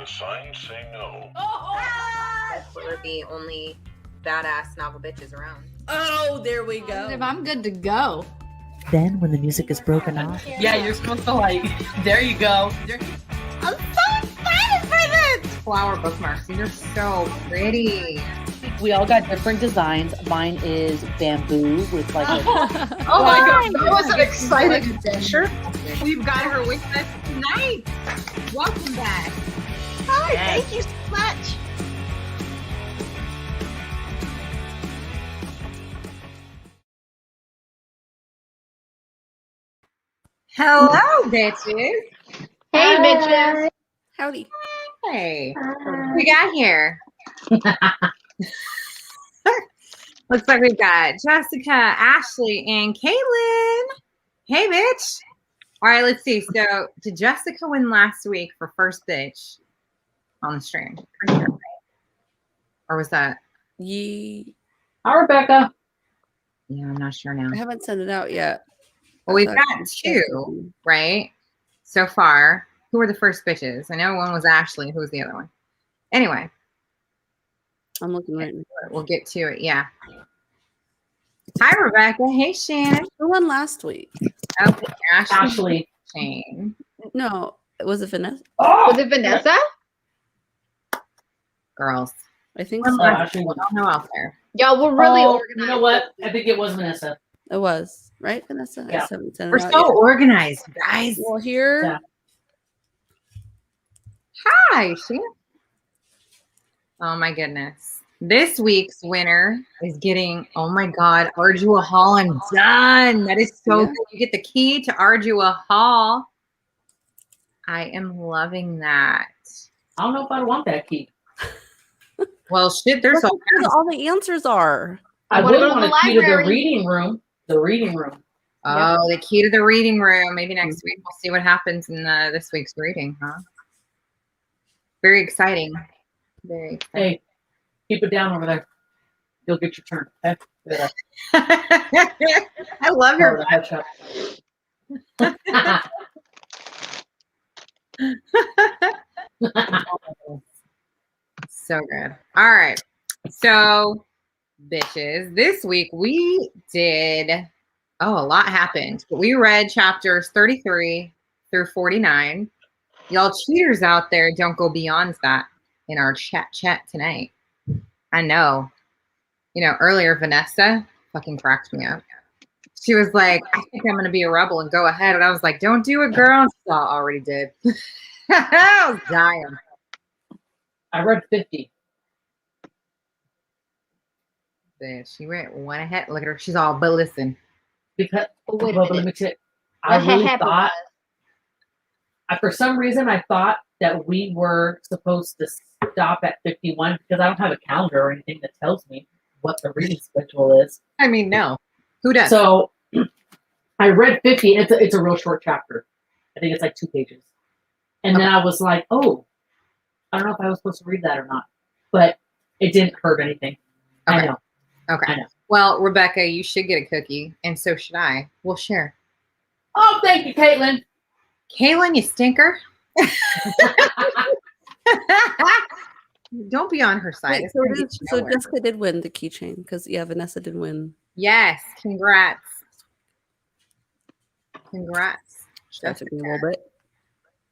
The signs say no. We're the only badass novel bitches around. Oh, there we go. I'm good to go. Then, when the music is broken off, Yeah, you're supposed to like. There you go. I'm so excited for this! Flower bookmarks. These are so pretty. we all got different designs. Mine is bamboo with like a Oh my god, that was an exciting adventure. We've got her with us tonight. Welcome back. Hi, thank you so much. Hello, bitches. Hey, bitches. Howdy. Hey, what we got here? Looks like we've got Jessica, Ashley, and Caitlin. Hey, bitch. All right, let's see. So, did Jessica win last week for first bitch on the stream? Pretty sure, right? Or was that? Hi, Rebecca. Yeah, I'm not sure now. I haven't sent it out yet. Well, we've got two, right? So far. Who were the first bitches? I know one was Ashley. Who was the other one? Anyway. I'm looking right now. We'll get to it. Yeah. Hi, Rebecca. Hey, Shannon. Who won last week? Okay, Ashley. Shane. No, was it Vanessa? Oh, Was it Vanessa? Girls. I think One so. left. I don't know out there. Y'all were really organized. You know what? I think it was Vanessa. It was, right, Vanessa? Yeah. I just haven't sent it We're out so yet. organized, guys. Well, here. Yeah. Hi, Shannon. Oh, my goodness. This week's winner is getting, oh my God, Ardua Hall. I'm done. That is so good. You get the key to Ardua Hall. I am loving that. I don't know if I want that key. Well, shit, there's all Where all the answers are. I wanna would go to want the a key to the library. reading room. The reading room. Oh, the key to the reading room. Maybe next week we'll see what happens in this week's reading, huh? Very exciting. Very exciting. Hey, keep it down over there. You'll get your turn. Okay? Yeah. I love your Oh, the headshot. so good. All right. So, bitches, this week we did, a lot happened, but we read chapters 33 through 49. Y'all cheaters out there, don't go beyond that in our chat tonight. I know. You know, earlier Vanessa fucking cracked me up. She was like, I think I'm going to be a rebel and go ahead. And I was like, don't do it, girl. She already did. I was dying. I read 50. She went ahead. Look at her. She's all, but listen. Because, Wait a well, let minute. me tell you, I What really happened thought, was- for some reason, I thought that we were supposed to stop at 51 because I don't have a calendar or anything that tells me what the reading schedule is. I mean, no. Who does? So I read 50. It's a real short chapter. I think it's like 2 pages. And then I was like, oh, I don't know if I was supposed to read that or not. But it didn't hurt anything. Okay. I know. Okay. I know. Well, Rebecca, you should get a cookie, and so should I. We'll share. Oh, thank you, Caitlin. Kaylin, you stinker. Don't be on her side. Wait, It's gonna get you so nowhere. Jessica did win the keychain because Vanessa did win. Yes, congrats. Congrats. That took me a little bit.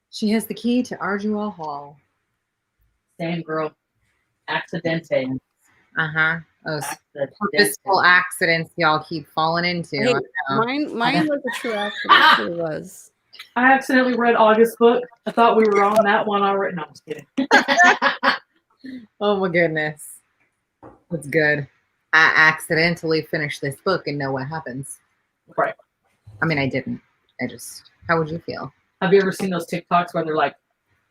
She has the key to Ardua Hall. Same girl. Accidente. Uh-huh. Those Accidente. purposeful accidents y'all keep falling into. Hey, I know. mine was a true accident. It was. I accidentally read August's book. I thought we were on that one already. No, I'm just kidding. Oh my goodness. That's good. I accidentally finished this book and know what happens. Right. I mean, I didn't. How would you feel? Have you ever seen those TikToks where they're like,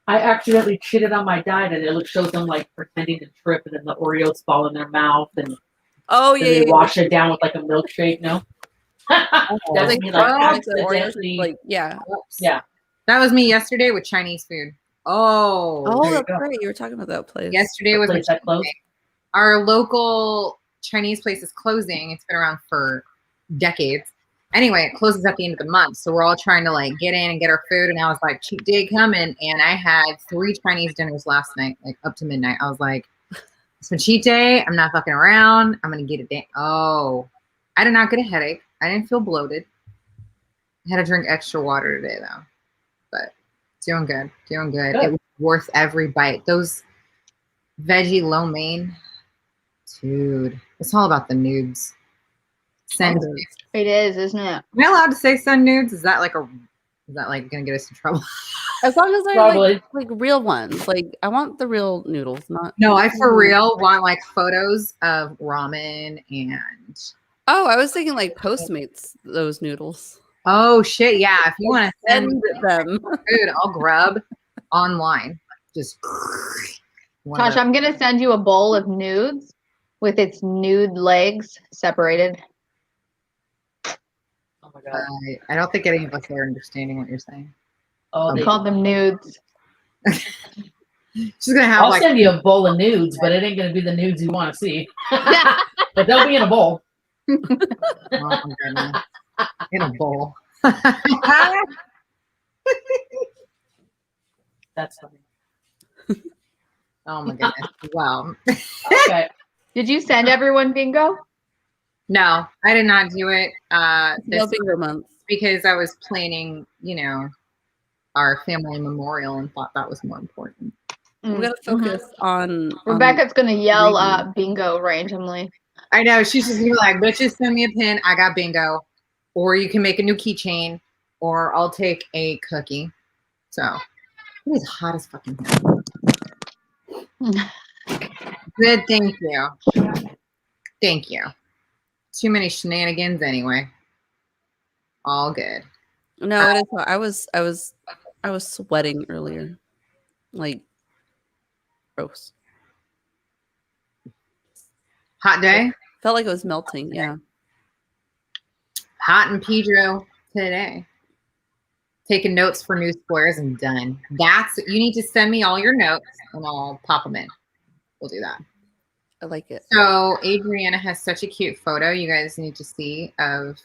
I accidentally cheated on my diet, and it shows them like pretending to trip, and then the Oreos fall in their mouth, and Oh then yeah. they wash it down with like a milkshake. No, that's Like, me. Like Oreos, accidentally. yeah. Yeah. That was me yesterday with Chinese food. Oh. Oh, there you that's go. right. You were talking about that place. Yesterday The was place that closed. our local Chinese place is closing. It's been around for decades. Anyway, it closes at the end of the month, so we're all trying to like get in and get our food. And I was like, cheat day coming, and I had 3 Chinese dinners last night, like up to midnight. I was like, it's my cheat day. I'm not fucking around. I'm gonna get it. Oh, I did not get a headache. I didn't feel bloated. I had to drink extra water today though, but doing good. Doing good. It was worth every bite. Those veggie lo mein, dude. It's all about the nudes. Send. It is, isn't it? Am I allowed to say sun nudes? Is that like gonna get us in trouble? As long as they're Probably. like real ones. Like I want the real noodles, not. No, I for real want like photos of ramen and. Oh, I was thinking like Postmates those noodles. Oh shit! Yeah, if you want to send them, food, I'll grub online. Just. Tosh, I'm gonna send you a bowl of nudes with its nude legs separated. Oh my god. I don't think any of us are understanding what you're saying. Oh, We call them nudes. She's gonna have I'll like. send you a bowl of nudes, but it ain't gonna be the nudes you want to see. But they'll be in a bowl. Oh my goodness. In a bowl. That's funny. Oh my goodness. Wow. Okay. Did you send everyone bingo? No, I did not do it. no This bingo month. because I was planning, our family memorial and thought that was more important. We're gonna focus on Rebecca's gonna yell reading. bingo randomly. I know. She's just gonna be like, bitches, send me a pin. I got bingo. Or you can make a new keychain, or I'll take a cookie. So it is hot as fucking hell. Good, thank you. Thank you. Too many shenanigans anyway. All good. No, it is. I was sweating earlier, like gross. Hot day. Felt like it was melting. Yeah. Hot in Pedro today. Taking notes for new squares and done. You need to send me all your notes and I'll pop them in. We'll do that. I like it. So Adriana has such a cute photo you guys need to see of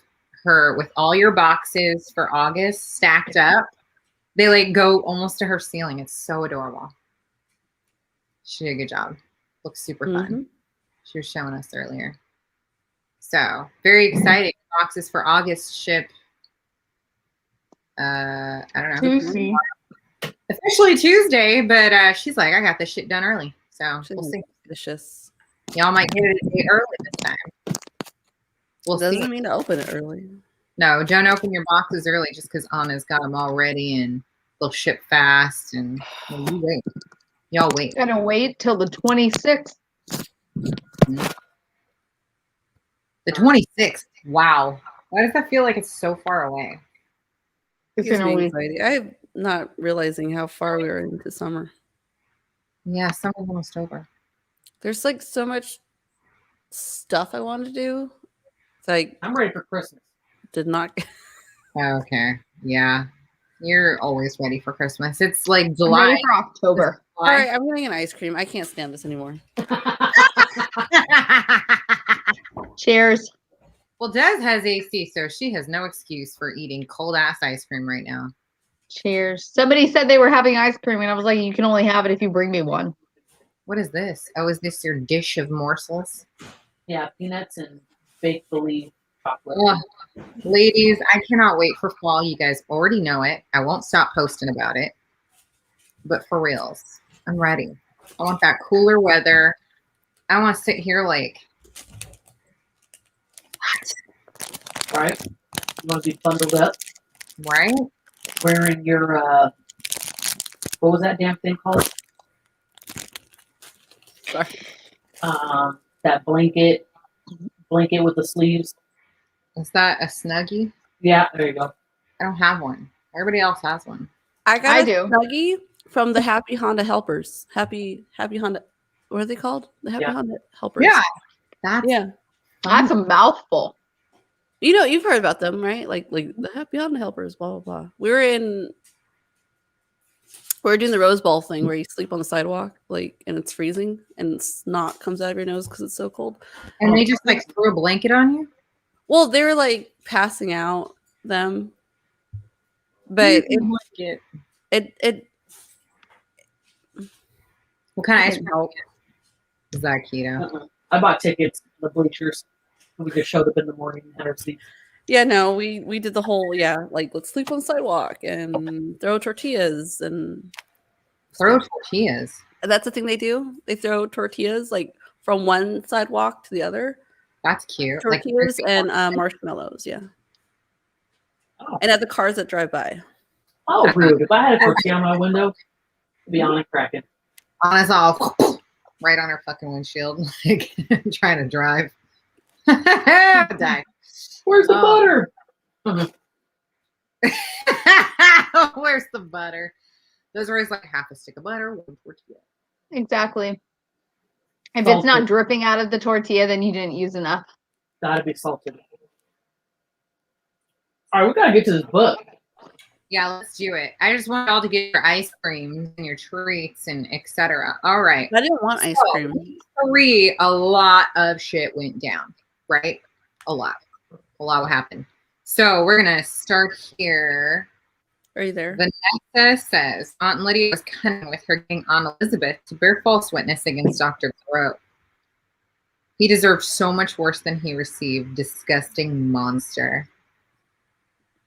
her with all your boxes for August stacked up. They like go almost to her ceiling. It's so adorable. She did a good job. Looks super fun. She was showing us earlier. So very exciting. Boxes for August ship. I don't know. Tuesday. Officially Tuesday, but she's like, I got this shit done early. So we'll see. Delicious. Y'all might get it a day early this time. We'll Doesn't see. mean to open it early. No, don't open your boxes early just because Anna's got them all ready and they'll ship fast. And you wait. Y'all wait. Gonna wait till the 26th. The 26th. Wow. Why does that feel like it's so far away? It's Gives gonna me wait. anxiety. I'm not realizing how far we are into summer. Yeah, summer's almost over. There's like so much stuff I want to do. It's like I'm ready for Christmas. did not. Okay. Yeah. You're always ready for Christmas. It's like I'm July. ready for October. All right, I'm getting an ice cream. I can't stand this anymore. Cheers. Well, Des has AC, so she has no excuse for eating cold ass ice cream right now. Cheers. Somebody said they were having ice cream, and I was like, you can only have it if you bring me one. What is this? Oh, is this your dish of morsels? Yeah, peanuts and baked believe chocolate. Oh, ladies, I cannot wait for fall. You guys already know it. I won't stop posting about it. But for reals, I'm ready. I want that cooler weather. I want to sit here like, All right. You want to be bundled up, right? wearing your what was that damn thing called? Sorry. That blanket with the sleeves. Is that a Snuggie? Yeah, there you go. I don't have one. Everybody else has one. I got I a do. Snuggie from the Happy Honda Helpers. Happy Honda. What are they called? The Happy Honda Helpers. Yeah. That's Yeah. That's a mouthful. You know, you've heard about them, right? Like the Happy Honda Helpers, blah, blah, blah. We were doing the Rose Bowl thing where you sleep on the sidewalk, like, and it's freezing and snot comes out of your nose because it's so cold. And they just like threw a blanket on you? Well, they were like passing out them, but it What kind of ice didn't cream help. is that, keto? I bought tickets to the bleachers. We just showed up in the morning and had our seats. Yeah, no, we did the whole like let's sleep on the sidewalk and throw tortillas and Throw stuff. tortillas. And that's the thing they do. They throw tortillas like from one sidewalk to the other. That's cute. Tortillas and marshmallows, yeah. Oh. And at the cars that drive by. Oh, rude. If I had a tortilla on my window, it'd be on and cracking. On us all, right on her fucking windshield, like trying to drive. Die. Where's the butter? Where's the butter? Those are always like half a stick of butter, one tortilla. Exactly. If Salted. it's not dripping out of the tortilla, then you didn't use enough. Gotta be salted. All right, we gotta get to this book. Yeah, let's do it. I just want y'all to get your ice creams and your treats and etc. All right. I didn't want ice cream. A lot of shit went down, right? A lot will happen. So we're gonna start here. Are you there? Vanessa says Aunt Lydia was cunning with her getting Aunt Elizabeth to bear false witness against Dr. Thoreau. He deserved so much worse than he received. Disgusting monster.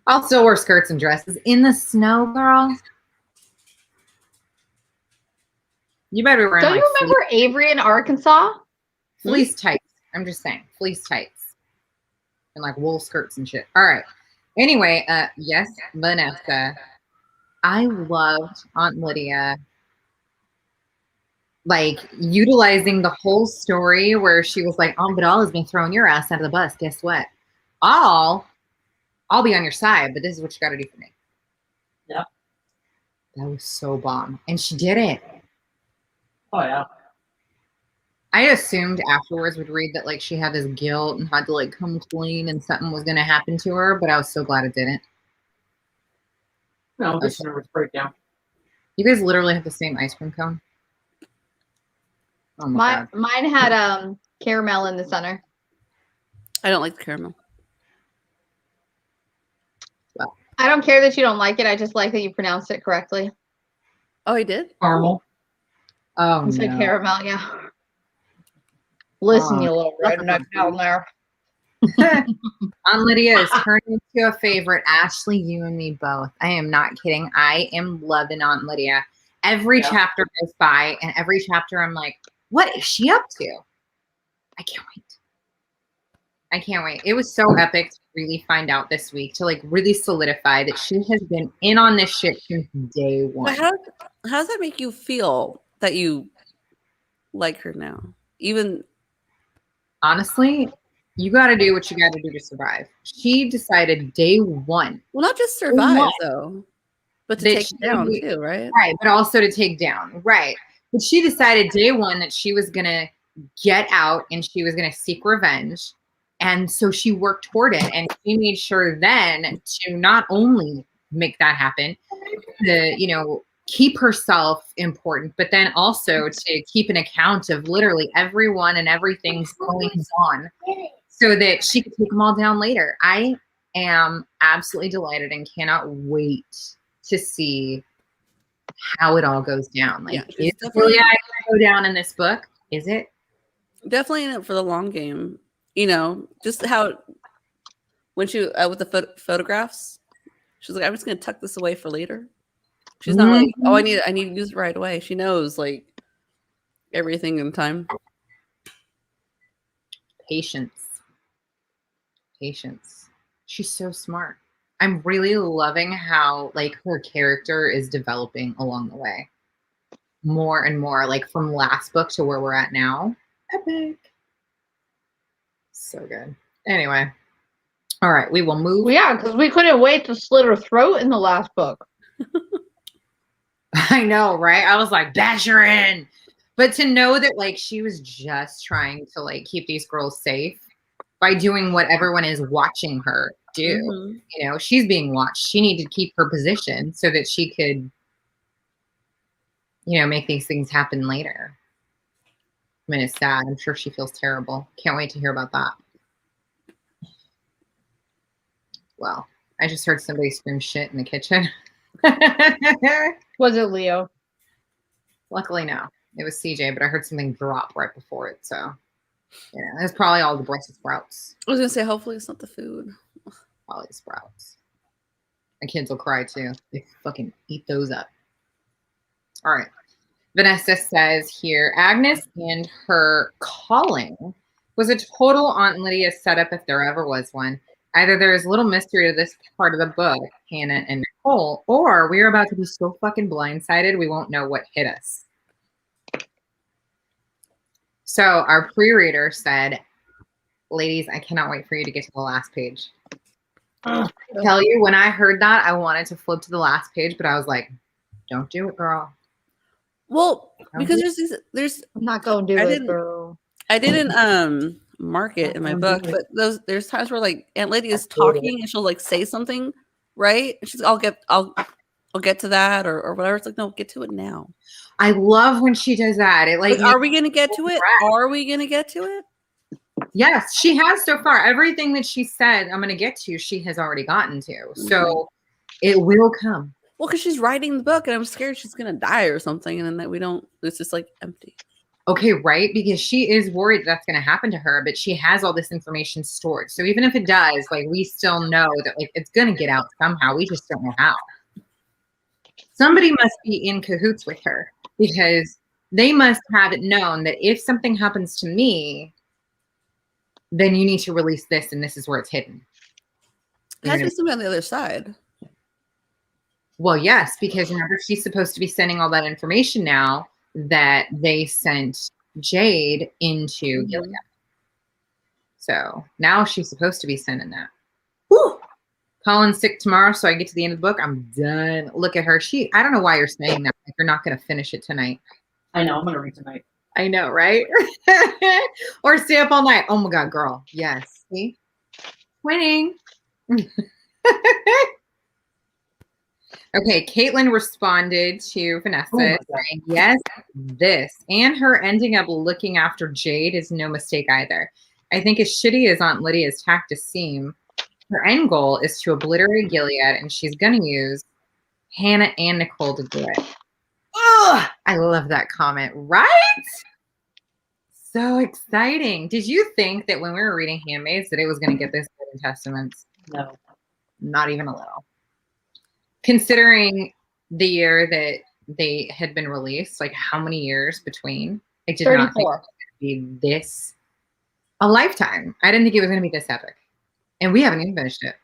I'll still wear skirts and dresses in the snow, girl. You better be wearing Don't you remember Avery in Arkansas? fleece tights. I'm just saying, fleece tights and like wool skirts and shit. All right. Anyway, yes, Vanessa. I loved Aunt Lydia, like utilizing the whole story where she was like, "Oh, but all has been throwing your ass out of the bus. Guess what? I'll be on your side, but this is what you got to do for me." Yeah. That was so bomb. And she did it. Oh, yeah. I assumed afterwards would read that like she had this guilt and had to like come clean and something was going to happen to her, but I was so glad it didn't. No, this nervous breakdown. You guys literally have the same ice cream cone. Oh my God. Mine had caramel in the center. I don't like the caramel. I don't care that you don't like it. I just like that you pronounced it correctly. Oh, he did? Caramel. Oh, You said no. caramel, yeah. Listen, Oh. you little redneck down there. Aunt Lydia is turning into a favorite. Ashley, you and me both. I am not kidding. I am loving Aunt Lydia. Every chapter goes by, and every chapter I'm like, what is she up to? I can't wait. I can't wait. It was so epic to really find out this week, to like really solidify that she has been in on this shit since day one. But how does that make you feel that you like her now? Even honestly, you got to do what you got to do to survive. She decided day one. Well, not just survive though, but to take it down too, right? Right, but also to take down. Right. But she decided day one that she was going to get out and she was going to seek revenge. And so she worked toward it, and she made sure then to not only make that happen, to, keep herself important, but then also to keep an account of literally everyone and everything's goings on so that she could take them all down later. I am absolutely delighted and cannot wait to see how it all goes down. Like, is really going to go down in this book? Is it? Definitely in it for the long game. Just how when she with the photographs, she's like, I'm just gonna tuck this away for later. She's not like, oh, I need to use it right away. She knows like everything in time. Patience. She's so smart. I'm really loving how like her character is developing along the way. More and more, like from last book to where we're at now. Epic. So good. Anyway. All right, we will move. Well, yeah, because we couldn't wait to slit her throat in the last book. I know, right? I was like, bash her in. But to know that like she was just trying to like keep these girls safe by doing what everyone is watching her do. Mm-hmm. She's being watched. She needed to keep her position so that she could, make these things happen later. I mean, it's sad. I'm sure she feels terrible. Can't wait to hear about that. Well, I just heard somebody scream shit in the kitchen. Was it Leo? Luckily, no. It was CJ, but I heard something drop right before it. So, yeah, it's probably all the Brussels sprouts. I was gonna say, hopefully it's not the food. Probably the sprouts. My kids will cry too. They fucking eat those up. All right. Vanessa says here, Agnes and her calling was a total Aunt Lydia setup if there ever was one. Either there is little mystery to this part of the book, Hannah and Nicole, or we are about to be so fucking blindsided we won't know what hit us. So our pre-reader said, ladies, I cannot wait for you to get to the last page. I tell you, when I heard that, I wanted to flip to the last page, but I was like, don't do it, girl. Well, because there's I'm not going to do it, girl. I didn't mark it in my book, but there's times where like Aunt Lydia is talking and she'll like say something, right? And she's I'll get to that or whatever. It's like, no, get to it now. I love when she does that. It like are we gonna get to it? Are we gonna get to it? Yes, she has so far. Everything that she said I'm gonna get to, she has already gotten to. So it will come. Well, because she's writing the book and I'm scared she's gonna die or something, and then that we don't. It's just like empty. Okay, right? Because she is worried that's going to happen to her, but she has all this information stored. So even if it does, like we still know that like it's going to get out somehow. We just don't know how. Somebody must be in cahoots with her because they must have it known that if something happens to me, then you need to release this, and this is where it's hidden. It has to be somebody on the other side. Well, yes, because remember she's supposed to be sending all that information now that they sent Jade into Gilead. So now she's supposed to be sending that. Whew. Colin's sick tomorrow, so I get to the end of the book. I'm done. Look at her. I don't know why you're saying that. Like you're not going to finish it tonight. I know. I'm going to read tonight. I know, right? Or stay up all night. Oh my God, girl. Yes. See? Winning. Okay, Caitlin responded to Vanessa saying, yes, this. And her ending up looking after Jade is no mistake either. I think as shitty as Aunt Lydia's tactics seem, her end goal is to obliterate Gilead, and she's going to use Hannah and Nicole to do it. Oh, I love that comment, right? So exciting. Did you think that when we were reading Handmaids that it was going to get this good in Testaments? No. Not even a little. Considering the year that they had been released, like how many years between? I did 34. not think it was going to be this a lifetime. I didn't think it was going to be this epic. And we haven't even finished it.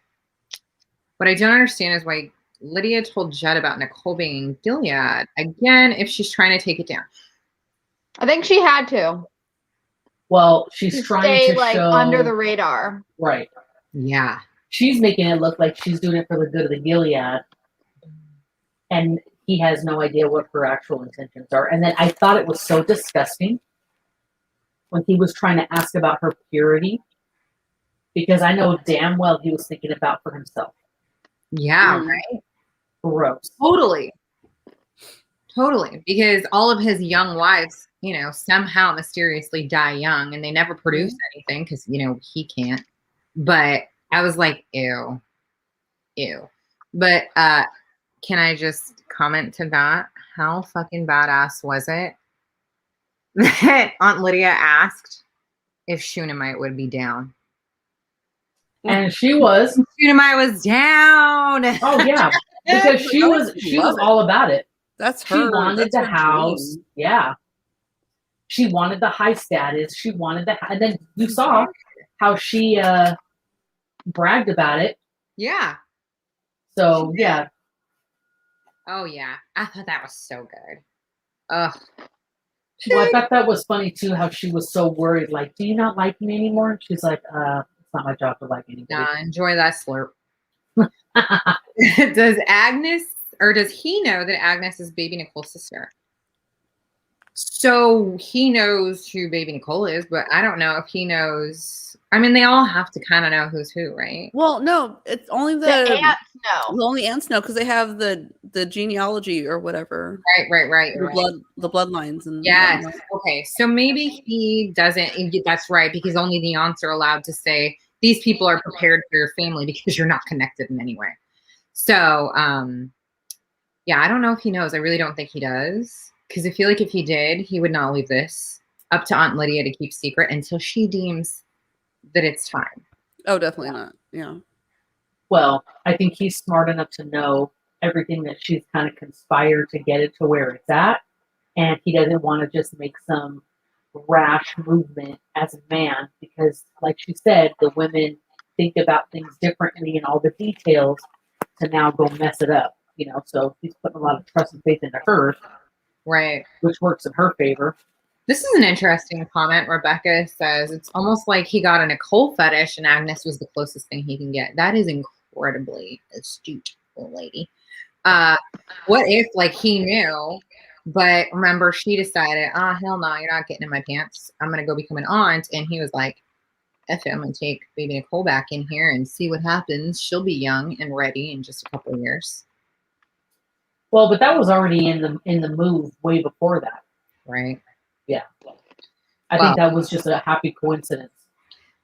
What I don't understand is why Lydia told Judd about Nicole being in Gilead. Again, if she's trying to take it down. I think she had to. Well, she's trying stay to like show under the radar. Right. Yeah. She's making it look like she's doing it for the good of the Gilead. And he has no idea what her actual intentions are. And then I thought it was so disgusting when he was trying to ask about her purity, because I know damn well he was thinking about for himself. Yeah, right? Gross. Totally. Because all of his young wives, somehow mysteriously die young, and they never produce anything because, he can't. But I was like, ew. But can I just comment to that? How fucking badass was it that Aunt Lydia asked if Shunammite would be down? And she was. Shunammite was down. Oh yeah, because she was all about it. That's her. She wanted the house. Dream. Yeah. She wanted the high status. She wanted and then you saw how she bragged about it. Yeah. So yeah. Oh yeah, I thought that was so good. Ugh. Well, I thought that was funny too. How she was so worried. Like, do you not like me anymore? And she's like, it's not my job to like anybody. Nah, enjoy that slurp. Does he know that Agnes is baby Nicole's sister? So he knows who baby Nicole is, but I don't know if he knows. I mean, they all have to kind of know who's who, right? Well, no, it's only the aunts know. The only aunts know because they have the genealogy or whatever. Right. The bloodlines and yes. Okay, so maybe he doesn't. That's right, because only the aunts are allowed to say these people are prepared for your family because you're not connected in any way. So, yeah, I don't know if he knows. I really don't think he does. Because I feel like if he did, he would not leave this up to Aunt Lydia to keep secret until she deems that it's time. Oh, definitely not. Yeah. Well, I think he's smart enough to know everything that she's kind of conspired to get it to where it's at. And he doesn't want to just make some rash movement as a man because, like she said, the women think about things differently and all the details to now go mess it up. So he's putting a lot of trust and faith into her, Right. which works in her favor. This is an interesting comment. Rebecca says, it's almost like he got a Nicole fetish and Agnes was the closest thing he can get. That is incredibly astute, little lady. What if, like, he knew, but remember, she decided, hell no, you're not getting in my pants. I'm going to go become an aunt. And he was like, F it, I'm going to take baby Nicole back in here and see what happens. She'll be young and ready in just a couple of years. Well, but that was already in the move way before that. Right. Yeah. I think that was just a happy coincidence.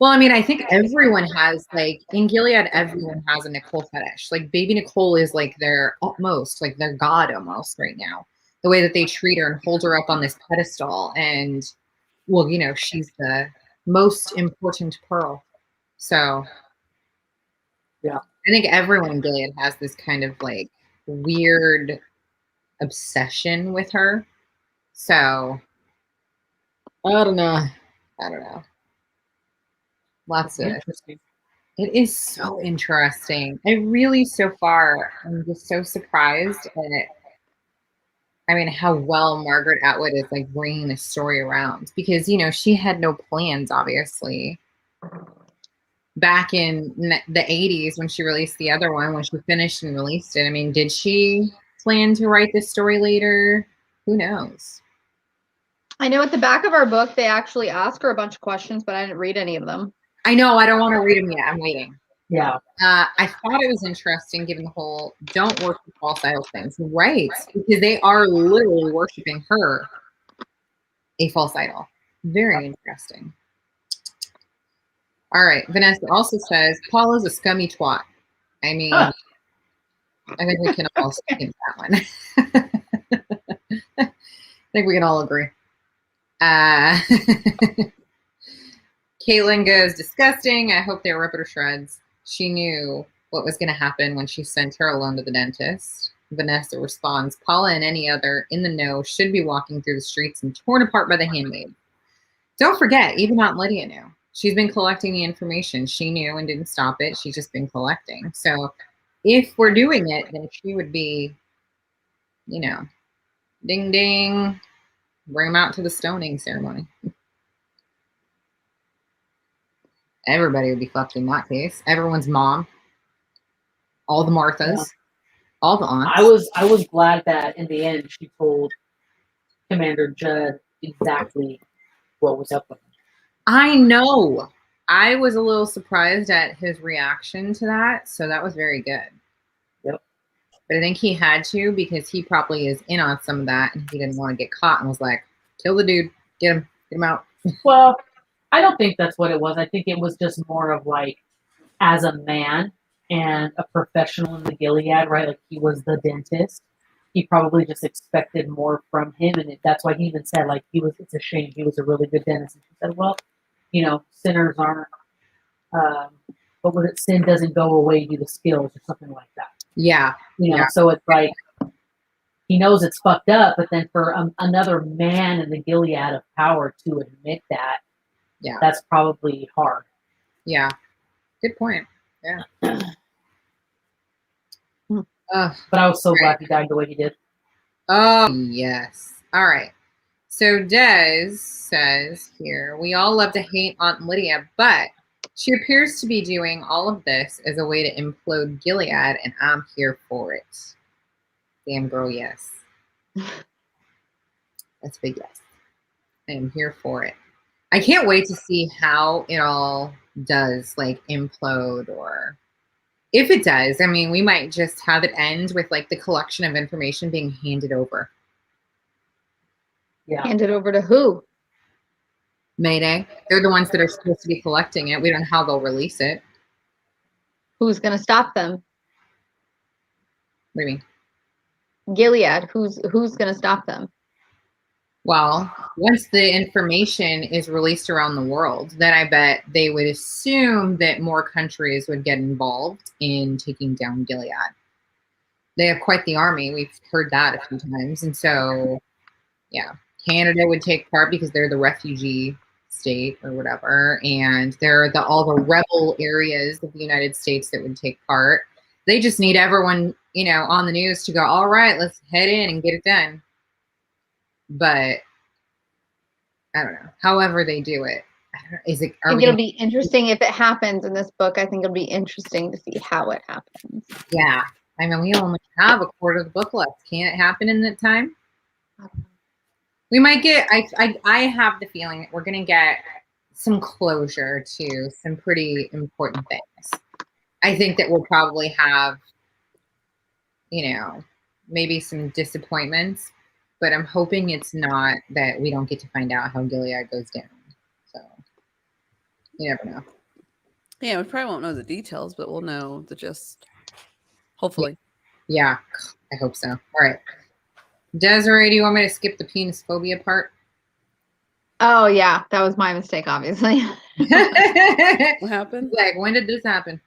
Well, I mean, I think everyone has, like, in Gilead, everyone has a Nicole fetish. Like, baby Nicole is, like, their utmost, like, their god almost right now. The way that they treat her and hold her up on this pedestal. And, well, she's the most important pearl. So, yeah. I think everyone in Gilead has this kind of, like, weird obsession with her. So, I don't know. Lots of Interesting. It is so interesting. So far, I'm just so surprised at, how well Margaret Atwood is, like, bringing this story around. Because, she had no plans, obviously. Back in the 80s when she released the other one, when she finished and released it, did she plan to write this story later? Who knows? I know at the back of our book, they actually ask her a bunch of questions, but I didn't read any of them. I know. I don't want to read them yet. I'm waiting. Yeah. I thought it was interesting given the whole don't worship false idols things. Right. Because they are literally worshiping her, a false idol. Very interesting. All right. Vanessa also says, Paul is a scummy twat. I think we can all skip that one. I think we can all agree. Caitlin goes, disgusting. I hope they rip it to shreds. She knew what was going to happen when she sent her alone to the dentist. Vanessa responds, Paula and any other in the know should be walking through the streets and torn apart by the handmaid. Don't forget, even Aunt Lydia knew. She's been collecting the information. She knew and didn't stop it. She's just been collecting. So if we're doing it, then she would be, ding, ding, bring them out to the stoning ceremony. Everybody would be fucked in that case. Everyone's mom, all the Marthas, all the aunts. I was glad that in the end she told Commander Judd exactly what was up with him. I know. I was a little surprised at his reaction to that, so that was very good. Yep. But I think he had to because he probably is in on some of that, and he didn't want to get caught and was like, "Kill the dude, get him out." Well, I don't think that's what it was. I think it was just more of like, as a man and a professional in the Gilead, right? Like he was the dentist. He probably just expected more from him, and that's why he even said, like, it's a shame. He was a really good dentist. And she said, well, sinners aren't, what was it? Sin doesn't go away due to skills or something like that. Yeah. So it's like, he knows it's fucked up, but then for another man in the Gilead of power to admit that, that's probably hard. Yeah. Good point. Yeah. But I was so glad he died the way he did. Oh, yes. All right. So Des says here, we all love to hate Aunt Lydia, but she appears to be doing all of this as a way to implode Gilead, and I'm here for it. Damn girl, yes. That's a big yes. I am here for it. I can't wait to see how it all does, like, implode, or if it does, we might just have it end with, like, the collection of information being handed over. Yeah. Handed over to who? Mayday. They're the ones that are supposed to be collecting it. We don't know how they'll release it. Who's going to stop them? What do you mean? Gilead. Who's going to stop them? Well, once the information is released around the world, then I bet they would assume that more countries would get involved in taking down Gilead. They have quite the army. We've heard that a few times. And so, yeah, Canada would take part because they're the refugee state or whatever. And they're all the rebel areas of the United States that would take part. They just need everyone, on the news to go, all right, let's head in and get it done. But I don't know. However they do it, I think it'll be interesting if it happens in this book. I think it'll be interesting to see how it happens. Yeah. I mean, we only have a quarter of the book left. Can't it happen in that time? We might get, I have the feeling that we're going to get some closure to some pretty important things. I think that we'll probably have, maybe some disappointments, but I'm hoping it's not that we don't get to find out how Gilead goes down. So you never know. Yeah, we probably won't know the details, but we'll know the gist. Hopefully. Yeah, I hope so. All right. Desiree, do you want me to skip the penis phobia part? Oh, yeah. That was my mistake, obviously. What happened? Like, when did this happen?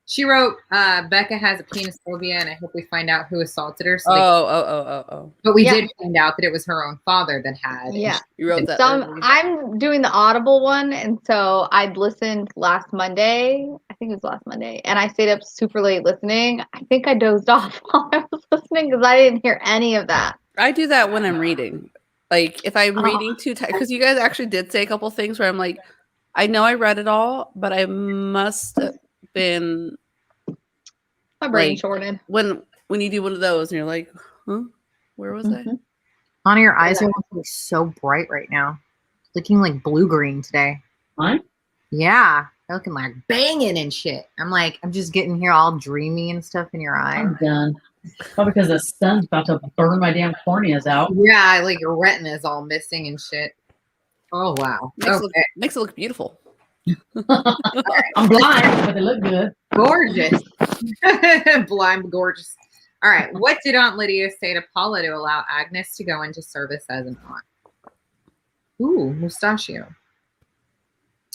She wrote, Becca has a penis phobia, and I hope we find out who assaulted her. So But we did find out that it was her own father that had. Yeah. You wrote that. I'm doing the Audible one, and so I'd listened last Monday. I think it was last Monday, and I stayed up super late listening. I think I dozed off while I was listening because I didn't hear any of that. I do that when I'm reading. Like, if I'm reading too tight, because you guys actually did say a couple things where I'm like, I know I read it all, but I must have been... My brain shorted. When you do one of those and you're like, huh? Where was I? Anna, your eyes are looking so bright right now. Looking like blue-green today. Mine? Yeah. They're looking like banging and shit. I'm just getting here all dreamy and stuff in your eyes. I'm done. Probably because the sun's about to burn my damn corneas out. Yeah, like your retina is all missing and shit. Oh, wow. Makes it look beautiful. I'm blind, but they look good. Gorgeous. Blind, gorgeous. All right. What did Aunt Lydia say to Paula to allow Agnes to go into service as an aunt? Ooh, mustachio.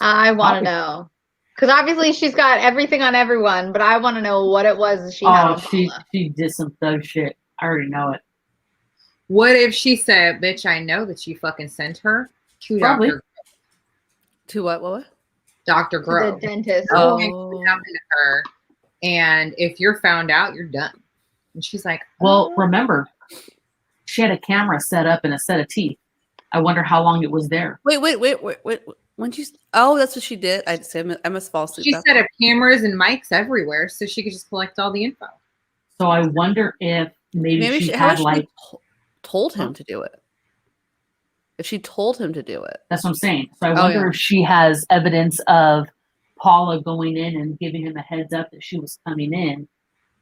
I want to know. Because obviously she's got everything on everyone, but I want to know what it was she had on Paula. She did some thug shit. I already know it. What if she said, bitch, I know that you fucking sent her to Probably. To what? Dr. Grove. The dentist. What happened to her? And if you're found out, you're done. And she's like, well, remember, she had a camera set up and a set of teeth. I wonder how long it was there. Wait. When you? Oh, that's what she did. I must fall asleep. She set up cameras and mics everywhere so she could just collect all the info. So I wonder if maybe she had told him to do it. If she told him to do it. That's what I'm saying. So I wonder if she has evidence of Paula going in and giving him a heads up that she was coming in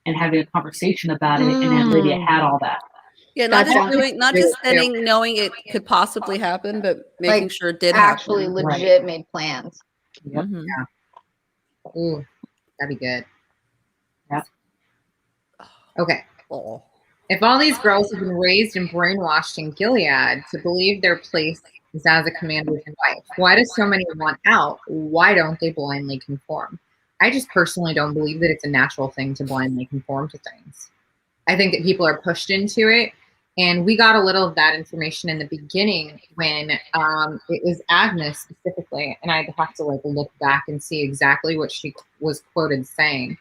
and having a conversation about it, and Aunt Lydia had all that. Yeah, not just sending, knowing it could possibly happen, but making sure it did actually happen. Legit made plans. Yep. Mm-hmm. Yeah. Ooh, that'd be good. Yeah. Okay. Oh. If all these girls have been raised and brainwashed in Gilead to believe their place is as a commander's wife, why do so many want out? Why don't they blindly conform? I just personally don't believe that it's a natural thing to blindly conform to things. I think that people are pushed into it. And we got a little of that information in the beginning when it was Agnes specifically. And I'd have to look back and see exactly what she was quoted saying.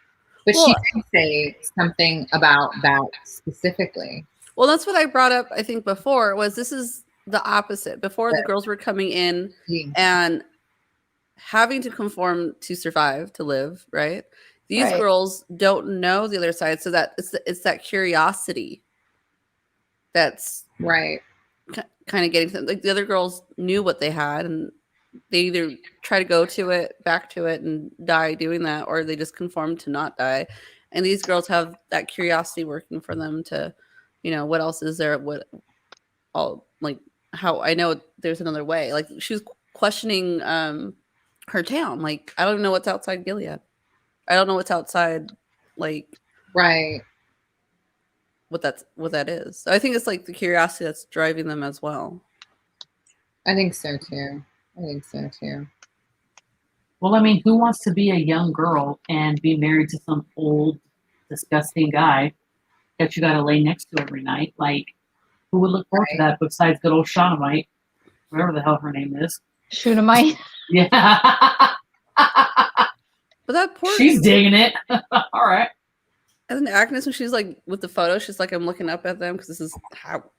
But she did say something about that specifically. Well, that's what I brought up, I think, before, was this is the opposite. Before, the girls were coming in and having to conform to survive, to live, right? These girls don't know the other side, so that it's that curiosity that's right. Kind of getting something. Like the other girls knew what they had, and they either try to go to it, back to it, and die doing that, or they just conform to not die. And these girls have that curiosity working for them to, what else is there? What all how I know there's another way. Like she was questioning her town. Like I don't know what's outside Gilead. I don't know what's outside, like Right. what that is. So I think it's like the curiosity that's driving them as well. I think so too. I think so too. Well, I mean, who wants to be a young girl and be married to some old, disgusting guy that you got to lay next to every night? Like, who would look forward to that besides good old Shaunamite, whatever the hell her name is? Shunamite. Yeah. But that poor She's digging it. All right. And then Agnes, when she's like with the photo, she's like, I'm looking up at them because this is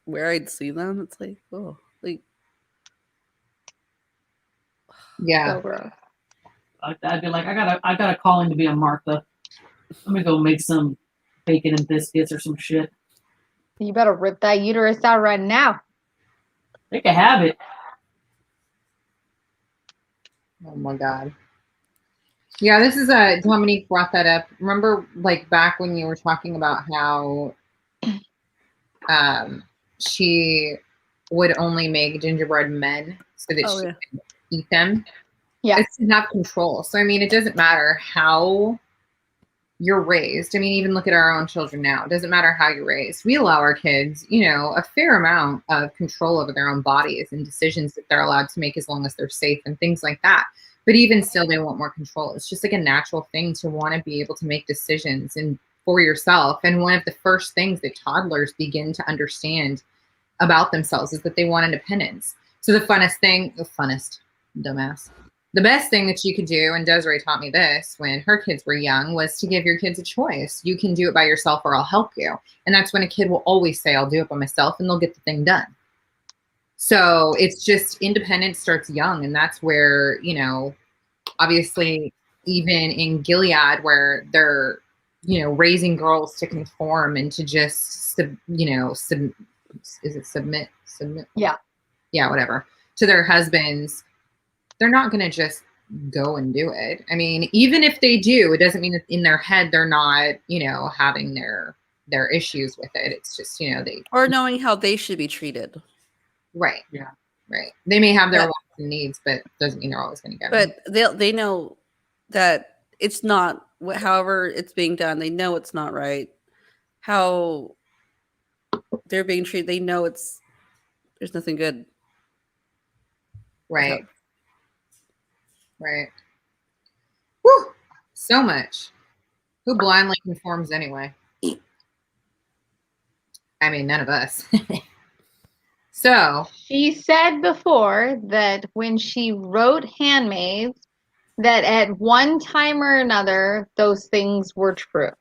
where I'd see them. It's like, oh, like, Yeah. So gross. I'd be like, I got a calling to be a Martha. Let me go make some bacon and biscuits or some shit. You better rip that uterus out right now. They can have it. Oh my God. Yeah, this is a Dominique brought that up. Remember, like back when you were talking about how she would only make gingerbread men so that she could eat them. Yeah. It's to have control. So I mean, it doesn't matter how you're raised. I mean, even look at our own children now. It doesn't matter how you're raised. We allow our kids, you know, a fair amount of control over their own bodies and decisions that they're allowed to make as long as they're safe and things like that. But even still, they want more control. It's just like a natural thing to want to be able to make decisions and for yourself. And one of the first things that toddlers begin to understand about themselves is that they want independence. So the best thing that you could do, and Desiree taught me this when her kids were young, was to give your kids a choice. You can do it by yourself or I'll help you. And that's when a kid will always say, I'll do it by myself, and they'll get the thing done. So it's just independence starts young. And that's where, you know, obviously even in Gilead where they're, you know, raising girls to conform and to just, submit? Yeah. Yeah, whatever. To their husbands. They're not going to just go and do it. I mean, even if they do, it doesn't mean that in their head they're not, you know, having their issues with it. It's just, you know, or knowing how they should be treated. Right. Yeah. Right. They may have their wants and needs, but doesn't mean they're always going to get them. But they know that it's not, however it's being done, they know it's not right. How they're being treated, they know there's nothing good. Right. Right. Whew. So much. Who blindly conforms anyway? I mean, none of us. So She said before that when she wrote Handmaids, that at one time or another, those things were true.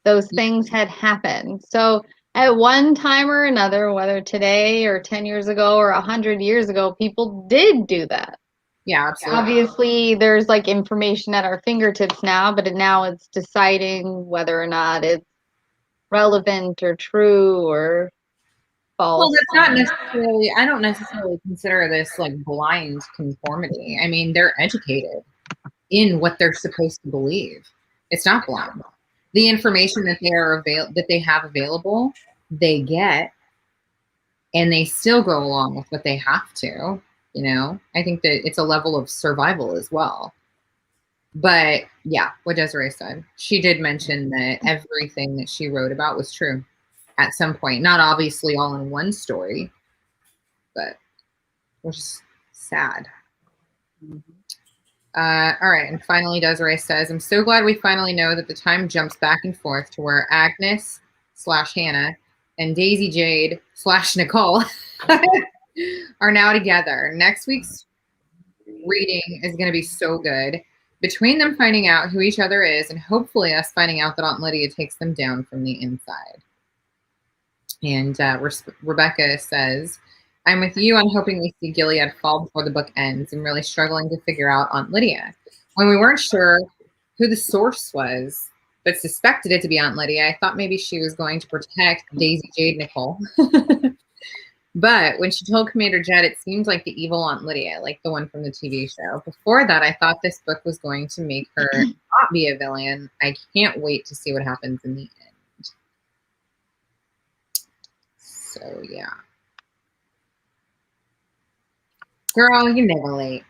Those things had happened. So at one time or another, whether today or 10 years ago or 100 years ago, people did do that. yeah, absolutely. Obviously, there's like information at our fingertips now, but now it's deciding whether or not it's relevant or true or false. Well, that's not necessarily, I don't necessarily consider this like blind conformity. I mean, they're educated in what they're supposed to believe. It's not blind. The information that they have available, they get, and they still go along with what they have to, you know? I think that it's a level of survival as well. But yeah, what Desiree said, she did mention that everything that she wrote about was true at some point. Not obviously all in one story, but which is sad. All right, and finally Desiree says, I'm so glad we finally know that the time jumps back and forth to where Agnes / Hannah and Daisy Jade / Nicole are now together. Next week's reading is going to be so good. Between them finding out who each other is and hopefully us finding out that Aunt Lydia takes them down from the inside. And Rebecca says, I'm with you on hoping we see Gilead fall before the book ends and really struggling to figure out Aunt Lydia. When we weren't sure who the source was, but suspected it to be Aunt Lydia, I thought maybe she was going to protect Daisy Jade Nicole. But when she told Commander Jed, it seemed like the evil Aunt Lydia, like the one from the TV show. Before that, I thought this book was going to make her not be a villain. I can't wait to see what happens in the end. So, yeah. Girl, you're never late.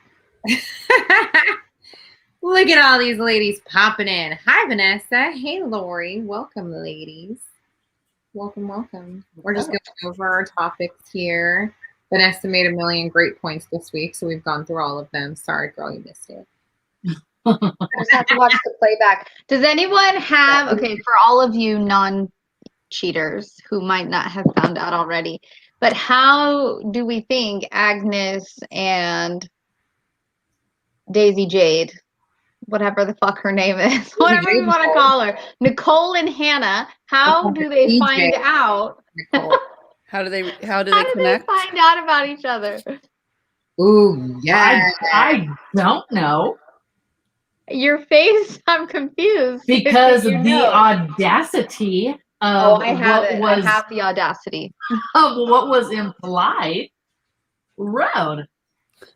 Look at all these ladies popping in. Hi, Vanessa. Hey, Lori. Welcome, ladies. Welcome, welcome. We're just going over our topics here. Vanessa made a million great points this week, so we've gone through all of them. Sorry, girl, you missed it. I just have to watch the playback. Does anyone have, okay, for all of you non-cheaters who might not have found out already, but how do we think Agnes and Daisy Jade, whatever the fuck her name is, whatever you want to call her, Nicole and Hannah, how do they find out? How do they connect? How do they find out about each other? Ooh, yeah. I don't know. Your face, I'm confused. Because You the know. audacity of I have what it. was I have the audacity. of what was implied. Road.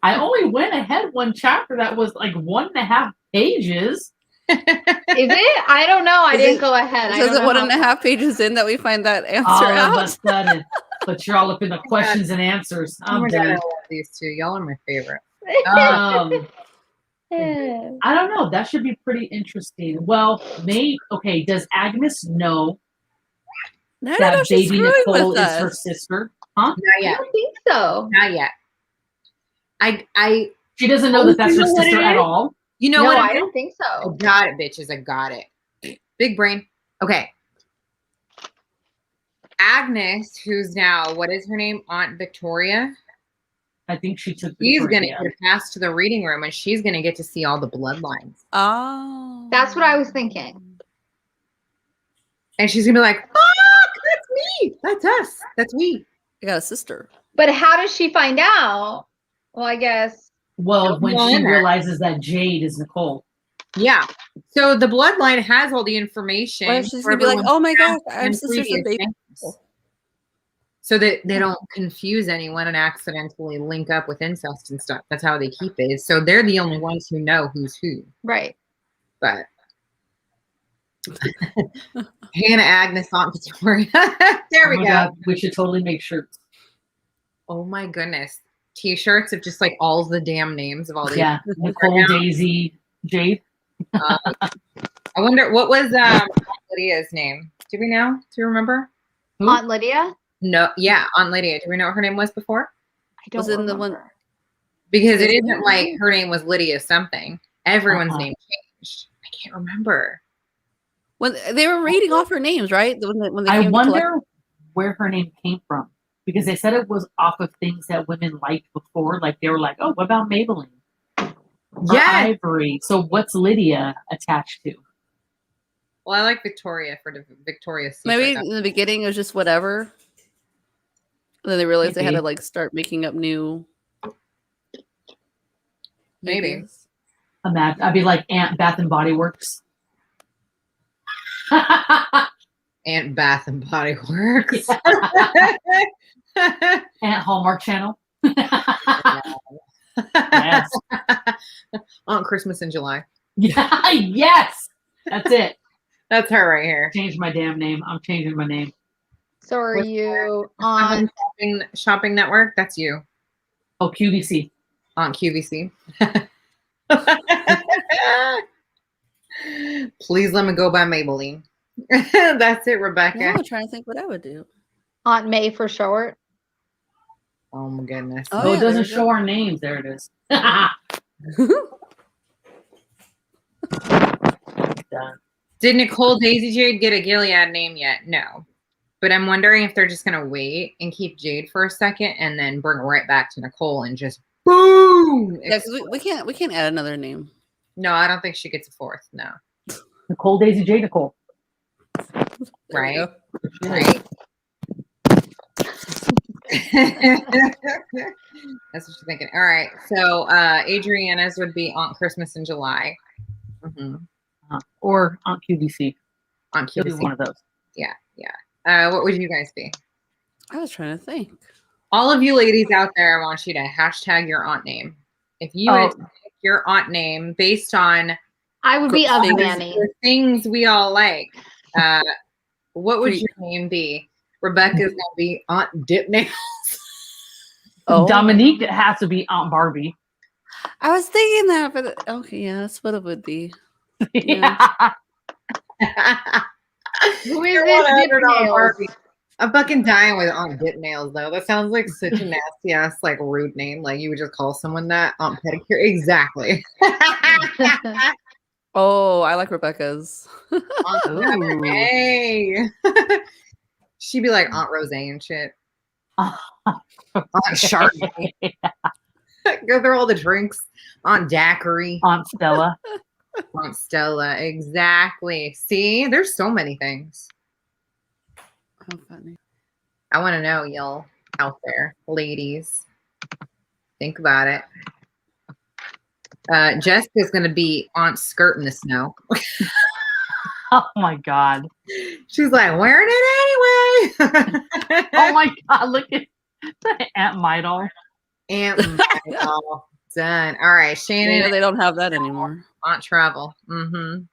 I only went ahead one chapter that was like 1.5 pages. Is it? I don't know. I didn't go ahead. Says it 1.5 pages in that we find that answer All out. of a sudden, but you're all up in the questions and answers. Oh I'm my God, I done. love these two. Y'all are my favorite. I don't know. That should be pretty interesting. Well, okay. Does Agnes know I don't that know if she's baby screwing Nicole with is us. her sister? Huh? Not I yet. don't think so. Not yet. She doesn't know that that's her You know what sister it at is? all. You know No, what? I don't think I so. got it, bitches. I got it. Big brain. Okay. Agnes, who's now, what is her name? Aunt Victoria. I think she took. She's Victoria. going to get passed to the reading room and she's going to get to see all the bloodlines. Oh. That's what I was thinking. And she's going to be like, fuck, that's me. That's us. That's me. I got a sister. But how does she find out? Well, I guess. Well, when Well, she in there. realizes that Jade is Nicole. Yeah. So the bloodline has all the information. What if she's for gonna be like, everyone's oh my gosh, past I'm and sisters previous with baby. names. So that they don't confuse anyone and accidentally link up with incest and stuff. That's how they keep it. So they're the only ones who know who's who. Right. But Hannah, Agnes, Aunt Victoria. There we go. God, we should totally make shirts. Oh my goodness. T-shirts of just like all the damn names of all these. Yeah, Nicole, Daisy, Jade. I wonder what was Lydia's name. Do we know? Do you remember? Who? Aunt Lydia? No, yeah, Aunt Lydia. Do we know what her name was before? I don't Was it in the remember. one? Because it Is it? isn't like her name was Lydia something. Everyone's Uh-huh. name changed. I can't remember. When they were reading off her names, right? When they I came to collect. wonder where her name came from because they said it was off of things that women liked before. Like they were like, "Oh, what about Maybelline? Or Yeah. Ivory." So what's Lydia attached to? Well, I like Victoria for the Victoria's Secret. Maybe in the beginning it was just whatever. And then they realized they had to Maybe. like start making up new. Maybe. ideas. Imagine I'd be like Aunt Bath and Body Works. Aunt Bath and Body Works. Aunt Hallmark Channel. Yes. On Christmas in July. Yeah, yes. That's it. That's her right here. Change my damn name. I'm changing my name. So are What's you on? Shopping Network. That's you. Oh, QVC. On QVC. Please let me go by Maybelline. That's it, Rebecca. Now I'm trying to think what I would do. Aunt May for short. Oh my goodness. Oh, Oh, yeah, it doesn't there you show go. our names. There it is. Done. Did Nicole Daisy Jade get a Gilead name yet? No. But I'm wondering if they're just going to wait and keep Jade for a second and then bring her right back to Nicole and just boom. Yeah, because we can't add another name. No, I don't think she gets a fourth. No. Nicole, Daisy, J. Nicole. There we Right. go. Right. That's what you're thinking. All right. So Adriana's would be Aunt Christmas in July. Mm-hmm. Or on QVC. On It'll be one QVC. of those. Yeah. What would you guys be? I was trying to think. All of you ladies out there, I want you to hashtag your aunt name. If you had to pick your aunt name based on I would be of Things- Manny. the things we all like, what would Creep. your name be? Rebecca's gonna be Aunt Dip Nails. Oh, Dominique has to be Aunt Barbie. I was thinking that, but okay, yeah, that's what it would be. Yeah. Who is You're this $100 Dip Nails? Barbie. I'm fucking dying with Aunt Dip Nails though. That sounds like such a nasty ass, like rude name. Like you would just call someone that Aunt Pedicure. Exactly. Oh, I like Rebecca's. Aunt Ooh. Hey. She'd be like Aunt Rose and shit. Aunt Chardonnay. Go through all the drinks. Aunt Daiquiri. Aunt Stella. Aunt Stella. Exactly. See, there's so many things. How funny. I want to know, y'all out there, ladies. Think about it. Jessica's going to be Aunt Skirt in the snow. Oh my God. She's like, wearing it anyway. Oh my God. Look at Aunt Midal. Aunt Michael. Done. All right, Shannon. Yeah, they don't have that anymore. Aunt Travel. Mm-hmm.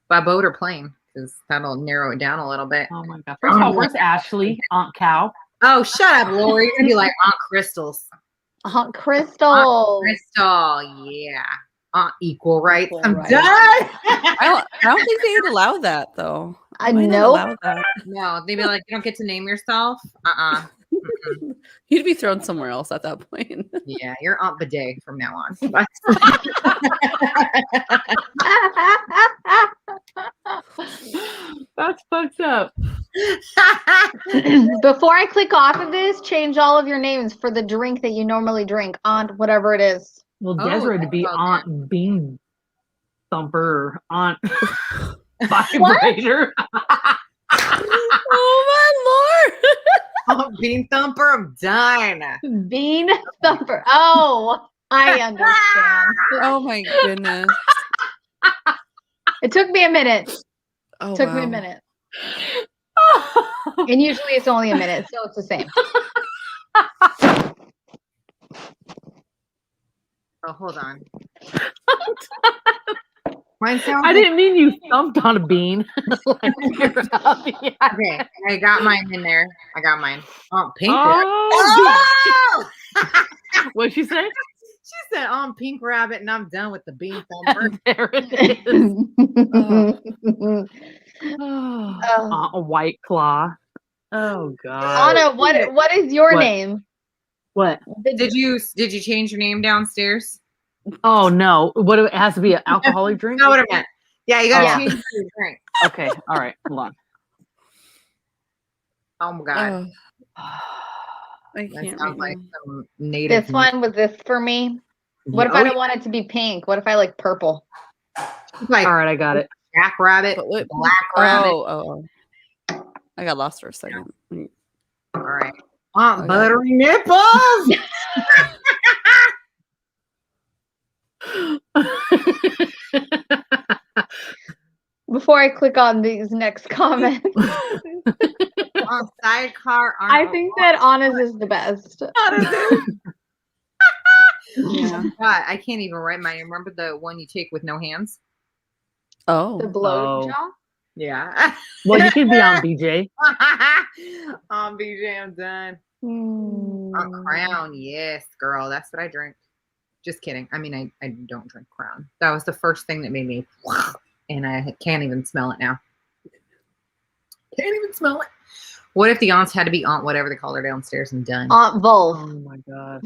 By boat or plane, because that'll narrow it down a little bit. Oh my God. First of all, where's Ashley? Aunt Cow. Oh, shut up, Lori. You're going to be like Aunt Crystals. Aunt Crystal. Aunt Crystal, yeah. Aunt Equal Rights. Equal I'm Rights. done. I don't think they'd allow that though. I They might not know. allow that. No, they'd be like, you don't get to name yourself? Uh-uh. Mm-mm. You'd be thrown somewhere else at that point. Yeah, you're Aunt Bidet from now on. That's fucked up. Before I click off of this, change all of your names for the drink that you normally drink. Aunt, whatever it is. Well, Oh, Desiree to that's be well Aunt Bean Thumper, Aunt Vibrator. Oh my lord! Aunt Bean Thumper, I'm done. Bean Thumper. Oh, I understand. Oh my goodness! It took me a minute. Oh, Took me wow. a minute. And usually it's only a minute, so it's the same. Oh, hold on. Mine sounds I like, didn't mean you thumped on a bean. Like, okay, I got mine in there. I got mine. Aunt Pink. oh, Oh! what'd she say? She said Aunt Pink Rabbit, and I'm done with the Bean Thumper. There it is. Oh. Aunt a White Claw. Oh God. Anna, what is your What? name? What? Did you change your name downstairs? Oh no! What? It has to be an alcoholic drink. That's not what I meant. Yeah, you gotta Oh. change your drink. Okay. All right. Hold on. Oh my god, I that can't sounds right like now. some native. This one was this for me. What if I don't want it to be pink? What if I like purple? Like All right, I got it. Jack Rabbit, But what- Black Rabbit. Oh. I got lost for a second. All right, Aunt Okay. Buttery Nipples. Before I click on these next comments, Aunt Sidecar. I think that Anna's is the best. Yeah. God, I can't even write mine. Remember the one you take with no hands? Oh. The blow Oh. jaw. Yeah. Well, you can be on BJ. Aunt BJ, I'm done. Aunt Mm. Crown, yes, girl. That's what I drink. Just kidding. I mean, I don't drink Crown. That was the first thing that made me, and I can't even smell it now. Can't even smell it. What if the aunts had to be Aunt whatever they call her downstairs and done? Aunt Wolf. Oh my God.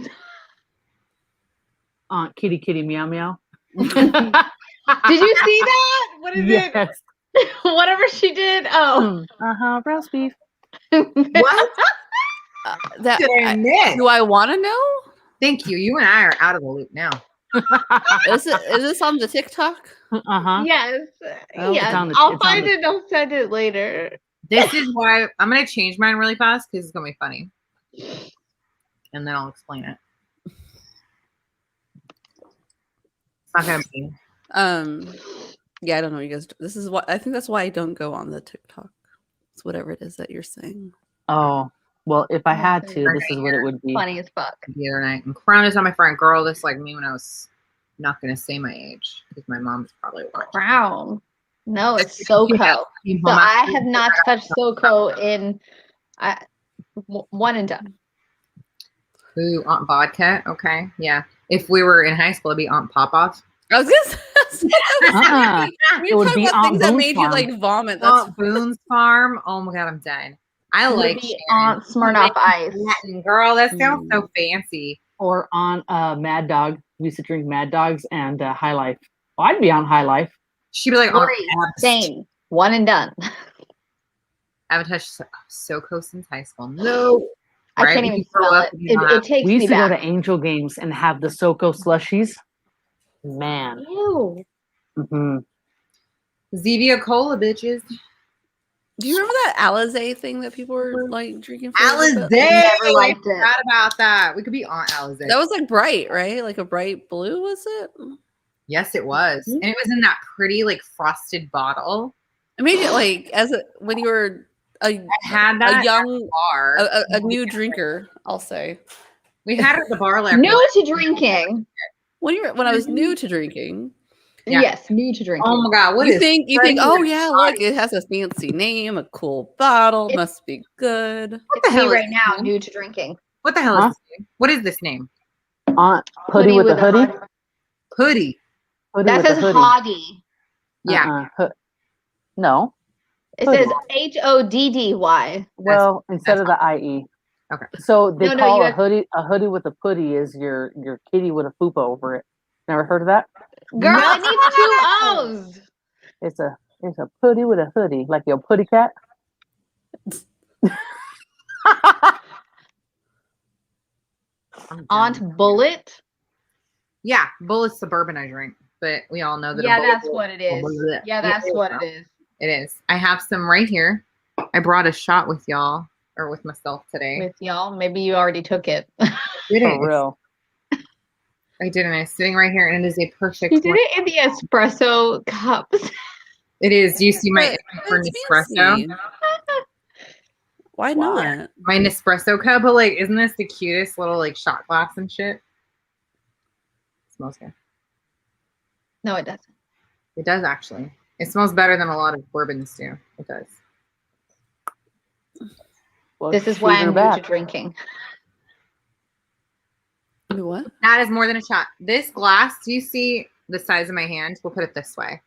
Aunt Kitty Kitty Meow Meow. Did you see that? What is Yes. it? Whatever she did. Oh. Roast beef. What That did I miss? do I want to know? Thank you. You and I are out of the loop now. Is this on the TikTok? Yes. Oh, Yes. it's on the- I'll it's on find the- it. I'll send it later. This is why I'm going to change mine really fast because it's going to be funny. And then I'll explain it. It's not going to be. Yeah, I don't know you guys. This is what I think that's why I don't go on the TikTok. It's whatever it is that you're saying. Oh, well, if I had to, this is what it would be. Funny as fuck. The other night. And Crown is not my friend. Girl, this like me when I was not going to say my age because my mom's probably watching. Crown. No, it's SoCo. Came So home I after- have not touched SoCo in one and done. Ooh, Aunt Vodka. Okay, yeah. If we were in high school, it'd be Aunt Pop-Off. I was gonna say, we It would talk be about Aunt things that Boone's made you Farm. like vomit. That's Aunt Boone's Farm. Oh my god, I'm dying. I Would like be Sharon. Aunt Smirnoff Ice. Latin girl, that sounds so fancy. Or on Mad Dog. We used to drink Mad Dogs and High Life. Well, I'd be on High Life. She'd be like, Lori, Aunt same. One and done. I haven't touched SoCo since high school. No. I Right? can't When even you grow smell up, it. you know It takes We used me to go back. to Angel Games and have the SoCo slushies. Man. Ew. Mm-hmm. Zevia Cola, bitches. Do you remember that Alizé thing that people were like drinking? For a little Alizé. bit? Never liked I it. forgot about that. We could be Aunt Alizé. That was like bright, right? Like a bright blue, was it? Yes, it was. Mm-hmm. And it was in that pretty, like, frosted bottle. I made it like when you were I had that a young, bar. a new drinker. I'll say We had it at the bar. Like, New to drinking. when I was new to drinking. Yeah. Yes, new to drinking. Oh my god, what You is think? Freddie Oh with yeah, body? look, it has a fancy name, a cool bottle, It's- must be good. What It's the hell me is right now, this name? new to drinking. What the hell Huh? is this name? What is this name? Aunt Hoodie with a hoodie. Hoodie. Hoodie That with says a hoodie. Hoggy. Yeah. No. It Hoodie. says HODDY. Well, instead of the IE. Okay. So they No, call you a hoodie with a putty is your kitty with a fupa over it. Never heard of that? Girl, No. it needs two O's. It's a putty with a hoodie, like your putty cat. I'm done. Aunt Bullet. Yeah, Bullet's suburban I drink, but we all know that. Yeah, a Bullet that's what it is. Bullet. Yeah, that's what it is. It is. I have some right here. I brought a shot with y'all or with myself today. With y'all. Maybe you already took it. Did it? For real. I did, and it's sitting right here, and it is a perfect. You did it in the espresso cups. It is. Do you see my But for it's Nespresso? fancy. Why Wow. not? My Nespresso cup, but like, isn't this the cutest little like shot glass and shit? It smells good. No, it doesn't. It does actually. It smells better than a lot of bourbons do. It does. Well, This is shoot why her I'm new back. to drinking. What? That is more than a shot. This glass, do you see the size of my hand? We'll put it this way.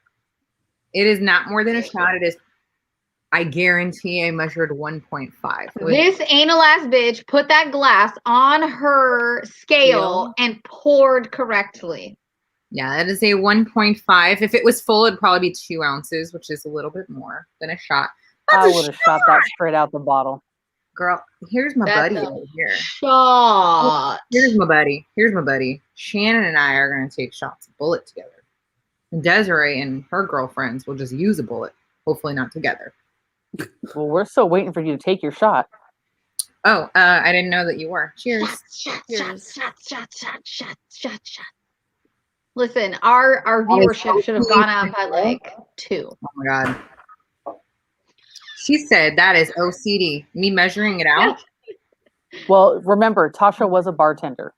It is not more than a shot. It is, I guarantee I measured 1.5. This anal ass bitch put that glass on her scale and poured correctly. Yeah, that is a 1.5. If it was full, it'd probably be 2 ounces, which is a little bit more than a shot. I That's a would have shot that straight out the bottle. girl. Here's my That's buddy a over here. shot. Here's my buddy. Here's my buddy. Shannon and I are going to take shots of bullet together. And Desiree and her girlfriends will just use a bullet. Hopefully not together. Well, we're still waiting for you to take your shot. Oh, I didn't know that you were. Cheers. Shot, Cheers. shot. Listen, our viewership should have gone up by like 2. Oh my God. She said that is OCD. Me measuring it out. Well, remember, Tasha was a bartender.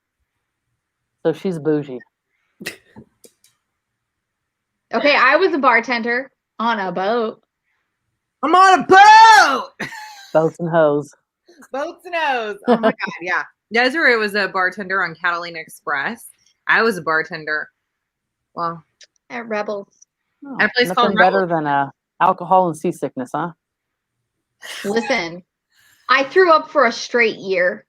So she's bougie. Okay, I was a bartender on a boat. I'm on a boat. Boats and hoes. Boats and O's. Oh my God. Yeah. Desiree was a bartender on Catalina Express. I was a bartender. Well, At Rebels. Oh, At a place nothing called better than alcohol and seasickness, huh? Listen, I threw up for a straight year.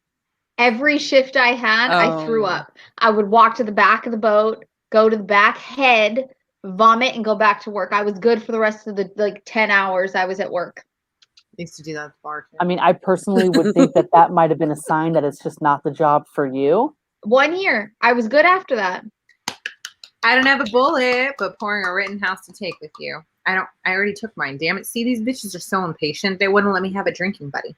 Every shift I had, I threw Oh. up. I would walk to the back of the boat, go to the back head, vomit, and go back to work. I was good for the rest of the 10 hours I was at work. used to do that at the bar. I mean, I personally would think that might have been a sign that it's just not the job for you. 1 year. I was good after that. I don't have a bullet, but pouring a written house to take with you. I already took mine. Damn it. See, these bitches are so impatient. They wouldn't let me have a drinking buddy.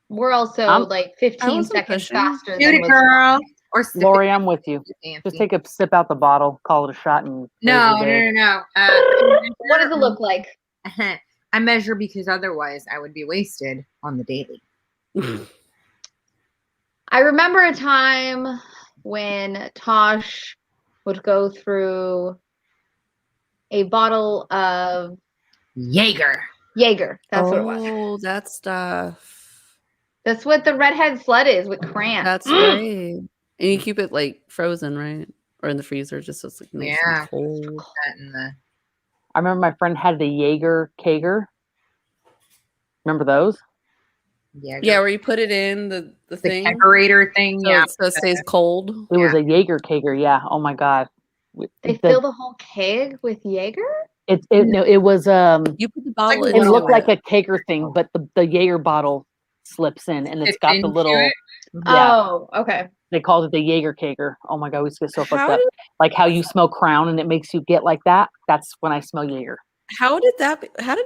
We're also like I 15 wasn't seconds pushing. faster Shoot than it, was girl. Or sip Lori, it. I'm with you. Fancy. Just take a sip out the bottle, call it a shot, and No. What does it look like? I measure because otherwise I would be wasted on the daily. I remember a time when Tosh would go through a bottle of Jaeger. Jaeger. That's what it was. Oh, that stuff. That's what the redhead sled is with Cran. That's right. And you keep it like frozen, right? Or in the freezer, just so it's like nice Yeah. and cold. That in the I remember my friend had the Jaeger Kager. Remember those? Yeah, where you put it in the the thing, kegerator thing. so, Yeah. so it stays cold. It was a Jaeger Kager. Yeah. Oh my God. They fill the whole keg with Jaeger? It was You put the bottle Like it into looked it. like a Kager thing, but the Jaeger bottle slips in and it's got the into little it. yeah. Oh, okay. They called it the Jaeger Kager. Oh my God, we used to get so fucked How up. did, Like how you smell Crown and it makes you get like that. That's when I smell Jaeger. how did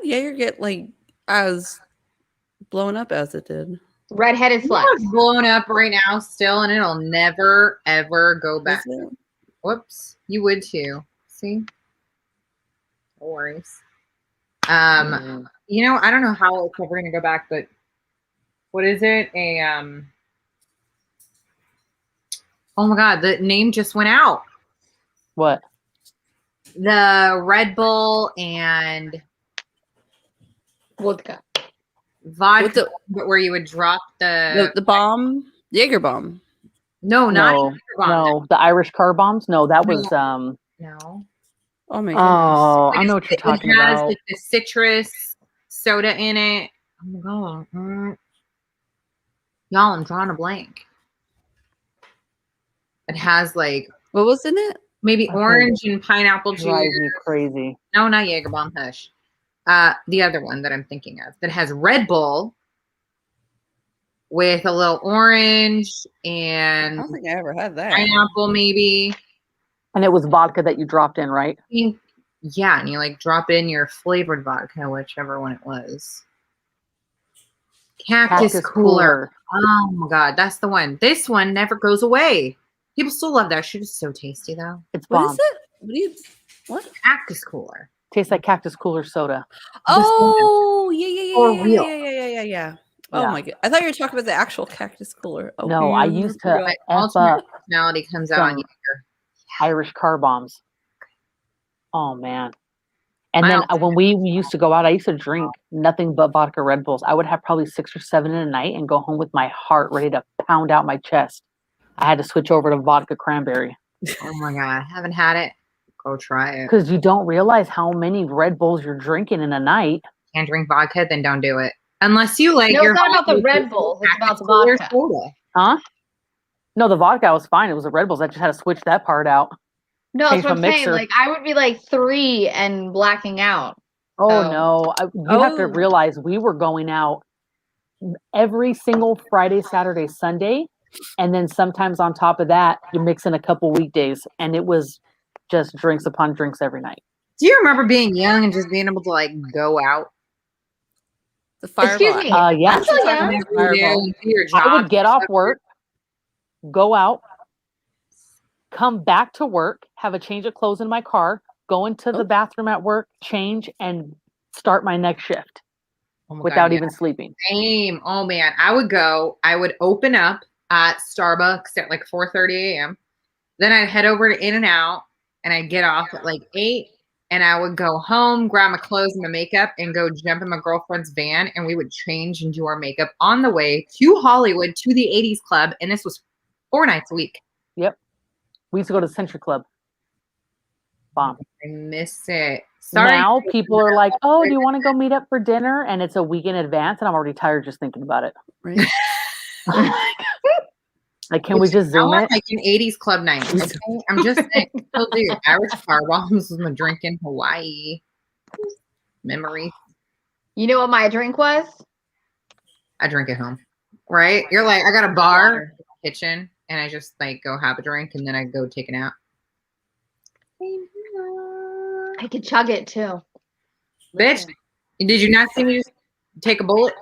Jaeger get like as blown up as it did? Redheaded You sled. know it's blown up right now still, and it'll never ever go back. Is it? Whoops, you would too. See, no worries. You know, I don't know how it's ever gonna go back, but what is it? Oh my God, the name just went out. What? The Red Bull and Vodka. vodka, but where you would drop The bomb, Jaeger bomb. no, not No, Jaeger bomb. no, the Irish car bombs. No, that was No. Oh my goodness! Oh, Like I know what you're talking it has about. like the citrus soda in it. Oh my God. Y'all, I'm drawing a blank. It has like What was in it? maybe Okay. orange and pineapple juice. Drive me crazy. No, not Jaeger bomb. Hush. The other one that I'm thinking of that has Red Bull with a little orange I and don't think I ever had that. pineapple, maybe. And it was vodka that you dropped in, right? Yeah, and you like drop in your flavored vodka, whichever one it was. Cactus cooler. Oh my God, that's the one. This one never goes away. People still love that shit. It's so tasty though. It's What bomb. is it? What do you? What? Cactus cooler. Tastes like Cactus Cooler soda. Oh yeah. For real. Yeah. Oh Yeah. my God! I thought you were talking about the actual cactus cooler. Oh, No, I used to My F alternate up personality comes out on some Jaeger. Irish car bombs. Oh man. And My then when we used to go out, I used to drink nothing but vodka Red Bulls. I would have probably 6 or 7 in a night and go home with my heart ready to pound out my chest. I had to switch over to vodka cranberry Oh my God, haven't had it. Go try it. because you don't realize how many Red Bulls you're drinking in a night. Can't drink vodka, then don't do it. Unless you like No, your it's not about the vodka Red Bulls. It's about Cactus the cooler vodka. soda. Huh? No, the vodka was fine. It was the Red Bulls. I just had to switch that part out. No, Change that's what my I'm saying. mixer. Like I would be like 3 and blacking out. Oh So- no. You have to Oh. realize we were going out every single Friday, Saturday, Sunday. And then sometimes on top of that, you mix in a couple weekdays. And it was just drinks upon drinks every night. Do you remember being young and just being able to like go out? The fireball. Excuse me. Yeah. I'm still young. Whenever you do, you do your I job, would get off work, go out, come back to work, have a change of clothes in my car, go into the bathroom at work, change, and start my next shift Oh my God, without yeah. even sleeping. Same. Oh man, I would open up at Starbucks at like 4:30 a.m. Then I'd head over to In-N-Out and I'd get off at like 8 and I would go home, grab my clothes and my makeup and go jump in my girlfriend's van and we would change and do our makeup on the way to Hollywood to the 80s club. And this was 4 nights a week. Yep. We used to go to Century Club. Bomb. I miss it. Sorry. Now people are like, oh, do you want to go meet up for dinner? And it's a week in advance and I'm already tired just thinking about it. Right? Like, can we just I zoom want it? like an 80s club night. Okay? I'm just saying. Still do. Irish car bombs with my drink in Hawaii. Memory. You know what my drink was? I drink at home. Right? You're like, I got a bar, kitchen, and I just like go have a drink and then I go take a nap. I could chug it too. Bitch, did you not see me just take a bullet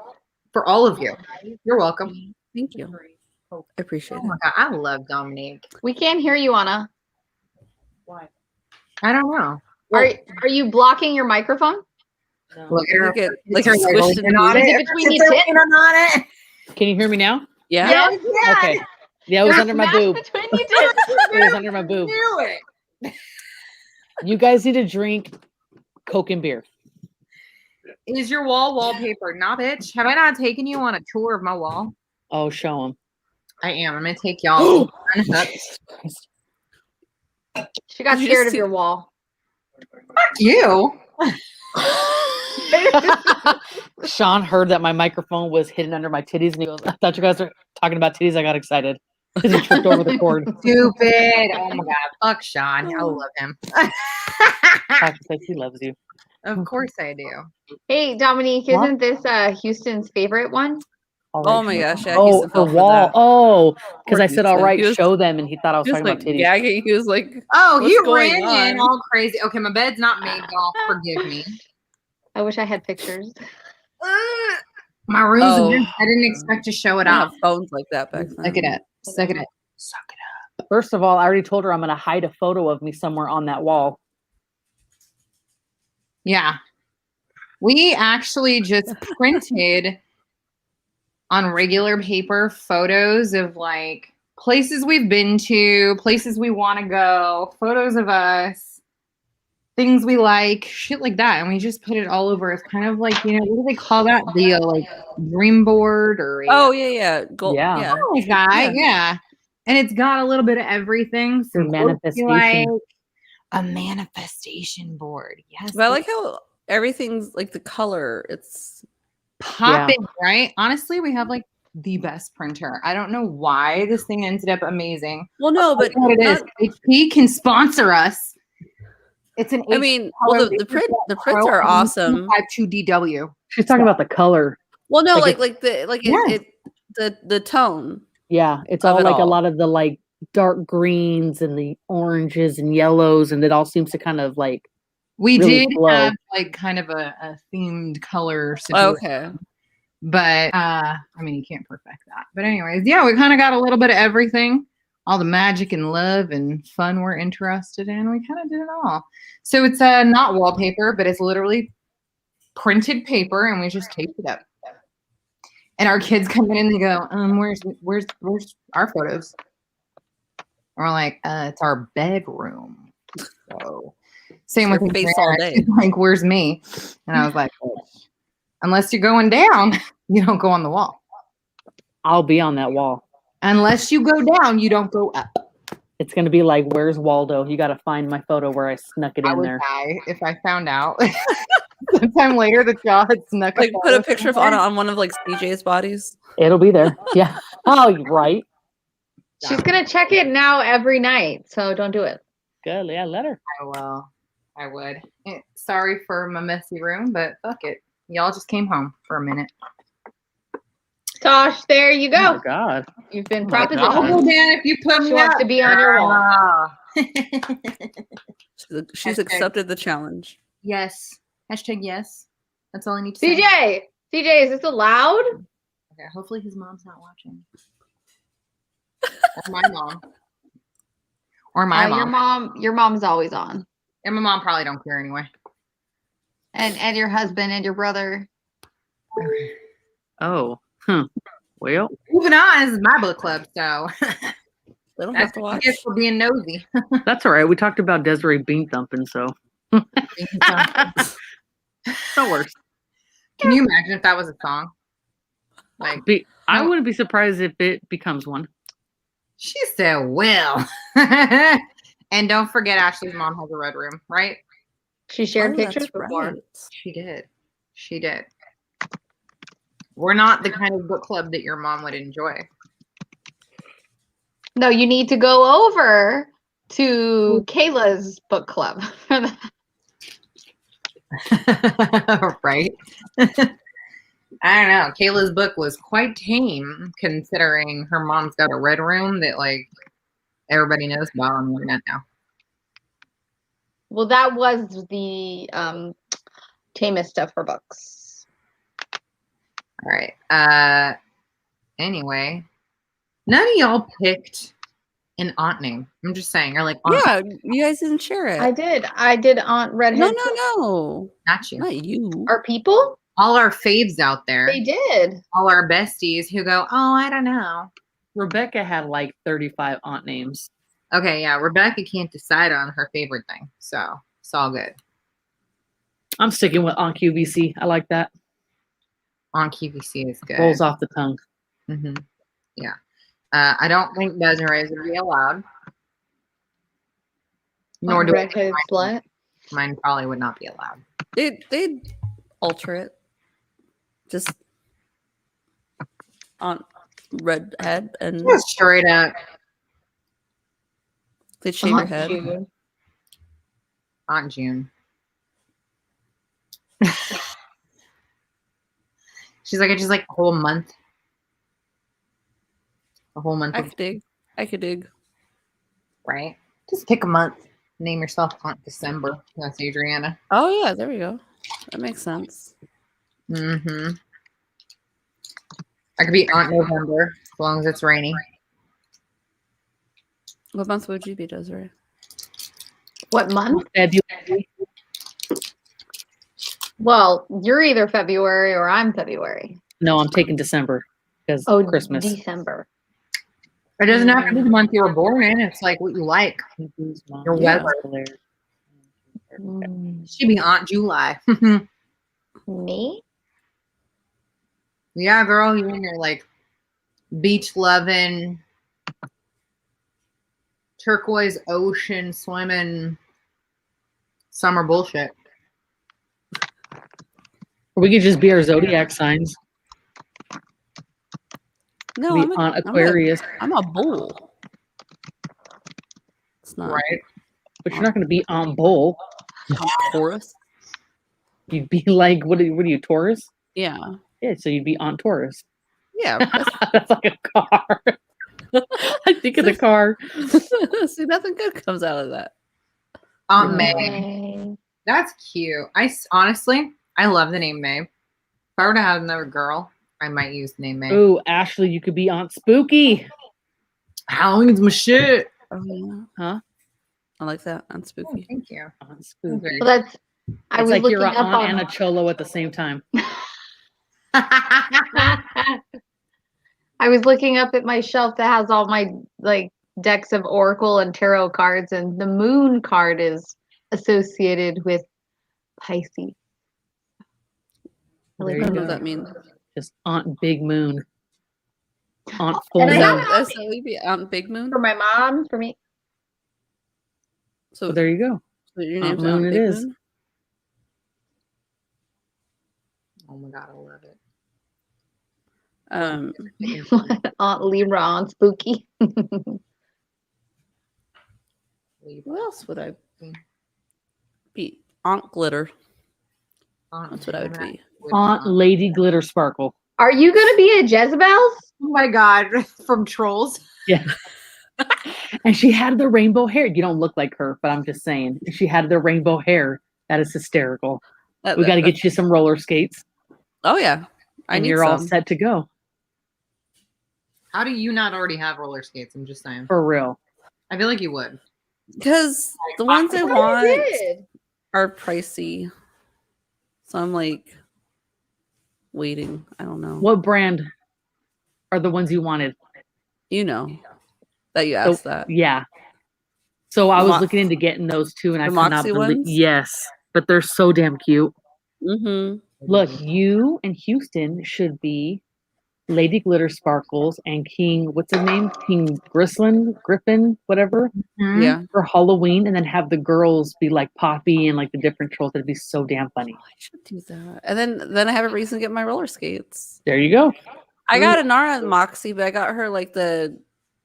for all of you? You're welcome. Thank you. I appreciate Oh my it. God, I love Dominique. We can't hear you, Anna. I don't know. Are you blocking your microphone? Look at her. You get like Her squished in leaning on the it. Is it between It's your her tits? leaning on it. Can you hear me now? Yeah. Yes. Okay. Yeah, it was under my Smash boob. between your tits. It was under my boob. Knew it. You guys need to drink Coke and beer. Is your wall wallpaper? Nah, bitch. Have I not taken you on a tour of my wall? Oh, show him. I am. I'm gonna take y'all. Fuck She got Did you scared just of see- your wall. you. Sean heard that my microphone was hidden under my titties, and he goes, "I thought you guys were talking about titties." I got excited because he tripped over the cord. Stupid. Oh my god. Fuck Sean. I love him. Tasha says she loves you. Of course I do. Hey, Dominique, What? isn't this Houston's favorite one? All Oh right, my show gosh, them. yeah, Oh, Houston for fell for wall. that. Oh, because Poor I said, "All Houston. right, He was- show them," and he thought I was He was talking like about titties. gagging. He was like, Oh, What's he going ran in on? all crazy. Okay, my bed's not made, y'all. Forgive me. I wish I had pictures. My room's Oh. a mess. I didn't expect to show it I didn't off. have phones like that back then. Suck it up. Suck it up. Suck it up. First of all, I already told her I'm going to hide a photo of me somewhere on that wall. Yeah. We actually just printed on regular paper photos of like places we've been to, places we want to go, photos of us, things we like, shit like that. And we just put it all over. It's kind of like, you know, what do they call that? The like dream board or Oh yeah. Gold, Yeah. yeah. like that. Yeah. And it's got a little bit of everything. Your Some quotes you manifestation. like, a manifestation board. Yes. But I like how everything's like the color. It's Popping, right? Honestly, we have like the best printer. I don't know why this thing ended up amazing. well, no, but What it is, not- HP can sponsor us. It's an I mean, well, the prints are awesome. 52DW. She's talking about the color. Well, no, Like Yes. the tone. Yeah, it's Of all it like a all. lot of the like dark greens and the oranges and yellows, and it all seems to kind of like We really did flow. have like kind of a themed color situation. Oh, okay. But I mean, you can't perfect that. But anyways, yeah, we kind of got a little bit of everything, all the magic and love and fun we're interested in. We kind of did it all. So it's not wallpaper, but it's literally printed paper, and we just taped it up. And our kids come in and they go, where's our photos? And we're like, it's our bedroom. So same Your with face Andrea. all day. She's like, where's me? And I was like, unless you're going down, you don't go on the wall. I'll be on that wall. Unless you go down, you don't go up. It's gonna be like, where's Waldo? You got to find my photo where I snuck it I in would there. die if I found out sometime later that y'all had snuck Like put a photo picture of somewhere. on one of like CJ's bodies. It'll be there. Yeah. Oh, you're right. She's gonna check it now every night, so don't do it. Good. Yeah, let her. I will. I would. Sorry for my messy room, but fuck it. Y'all just came home for a minute. Tosh, there you Oh my go. God. You've been my I'll God. propositioned. go down if you put She me wants up. to be on your wall. Ah. She's Hashtag- accepted the challenge. Yes. Hashtag yes. That's all I need to say. CJ, is this allowed? Okay, hopefully his mom's not watching. Or my mom. Or my mom. Your mom's always on. And my mom probably don't care anyway. And your husband and your brother. Oh. Well, Moving on, this is my book club, so They don't have that's to what watch. you get for being nosy. that's all right. We talked about Desiree bean thumping, so no worse. Can you imagine if that was a song? Like, I No. wouldn't be surprised if it becomes one. she said, well. And don't forget, Ashley's mom has a red room, right? She shared Oh, pictures that's before. right. She did. She did. We're not the kind of book club that your mom would enjoy. No, you need to go over to Kayla's book club. Right? I don't know. Kayla's book was quite tame considering her mom's got a red room that like everybody knows about on the internet now. Well, that was the tamest of her books. All right. Anyway, none of y'all picked an aunt name. I'm just saying, or like aunt, Yeah, you guys didn't share it. I did Aunt Redhead. No. not you. Not you. Are people? All our faves out there, They did. all our besties who go, oh, I don't know. Rebecca had like 35 aunt names. Okay, yeah, Rebecca can't decide on her favorite thing, so it's all good. I'm sticking with Aunt QVC. I like that. On QVC is good. Rolls off the tongue. Mm-hmm. Yeah. I don't think Desiree's would be allowed. Nor do I think Redheaded slut. mine probably would not be allowed. They'd alter it. Just on redhead and Just straight up they'd shave your Aunt head. June. Aunt June. She's like, I just like a whole month. A whole month, I could dig. I could dig. right? Just pick a month. Name yourself Aunt December. That's Adriana. Oh yeah, there we go. That makes sense. Mm-hmm. I could be Aunt November as long as it's rainy. What month would you be, Desiree? What month? February. Well, you're either February or I'm February. No, I'm taking December because Oh, Christmas. December. It doesn't have to be the month you were born in. It's like what you like. Your Yeah. weather. She'd be Aunt July. Me? Yeah, girl, you in your like beach loving, turquoise ocean swimming, summer bullshit. Or we could just be our zodiac signs. No, Be I'm on Aquarius, I'm a bull. It's not Right? but you're not going to be on Bull. I'm Taurus. You'd be like, what are you, Taurus? Yeah. Yeah, so you'd be on Taurus. Yeah. That's like a car. I think of the car. See, nothing good comes out of that. Aunt Yeah. May. That's cute. Honestly, I love the name May. If I were to have another girl, I might use the name May. Ooh, Ashley, you could be Aunt Spooky. Halloween's my shit. Oh yeah. Huh? I like that. I'm Oh, spooky. thank you. Aunt Spooky. Very Well, that's. I It's was like looking you're up Aunt on. and a Cholo at the same time. I was looking up at my shelf that has all my like decks of Oracle and Tarot cards, and the Moon card is associated with Pisces. There I you don't know go. what that means. Just Aunt Big Moon. Aunt Full And I Moon. have- That's how we be Aunt Big Moon. For my mom, for me. So, Well, there you go. so your Aunt name's Moon Aunt it Big is. Moon? Oh my god, I love it. Aunt Libra, Aunt Spooky. What else would I be? Aunt Glitter. That's what I would be. Aunt Lady Glitter Sparkle. Are you gonna be a Jezebel? Oh my god, from Trolls. Yeah. And she had the rainbow hair. You don't look like her, but I'm just saying. She had the rainbow hair. That is hysterical. We got to get you some roller skates. Oh yeah, I And need you're all some. set to go. How do you not already have roller skates? I'm just saying. For real. I feel like you would. Because the ones I I want did. are pricey. So I'm like waiting. I don't know. What brand are the ones you wanted? You know that you asked that. Yeah. So I The was Mo- looking into getting those too, and I the could not Moxie believe. ones? Yes, but they're so damn cute. Mm-hmm. Look, you and Houston should be Lady Glitter Sparkles and King. What's his name? King Griffin, whatever. Hmm? Yeah. For Halloween, and then have the girls be like Poppy and like the different trolls. That'd be so damn funny. I should do that. And then I have a reason to get my roller skates. There you go. I got a Nara and Moxie, but I got her like it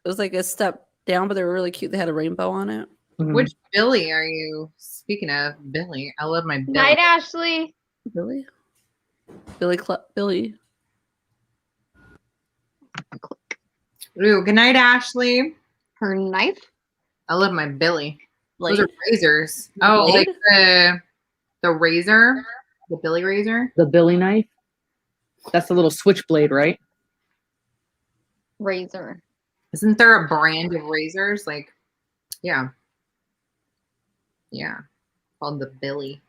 was like a step down, but they were really cute. They had a rainbow on it. Mhm. Which Billy are you speaking of? Billy. I love my Billy. Night, Ashley. Billy? Billy. Ooh, good night, Ashley. Her knife. I love my Billy. Like, Those are razors. Oh, Blade? like the razor, the Billy razor. The Billy knife. That's the little switchblade, right? Razor. Isn't there a brand of razors? Like, yeah, called the Billy.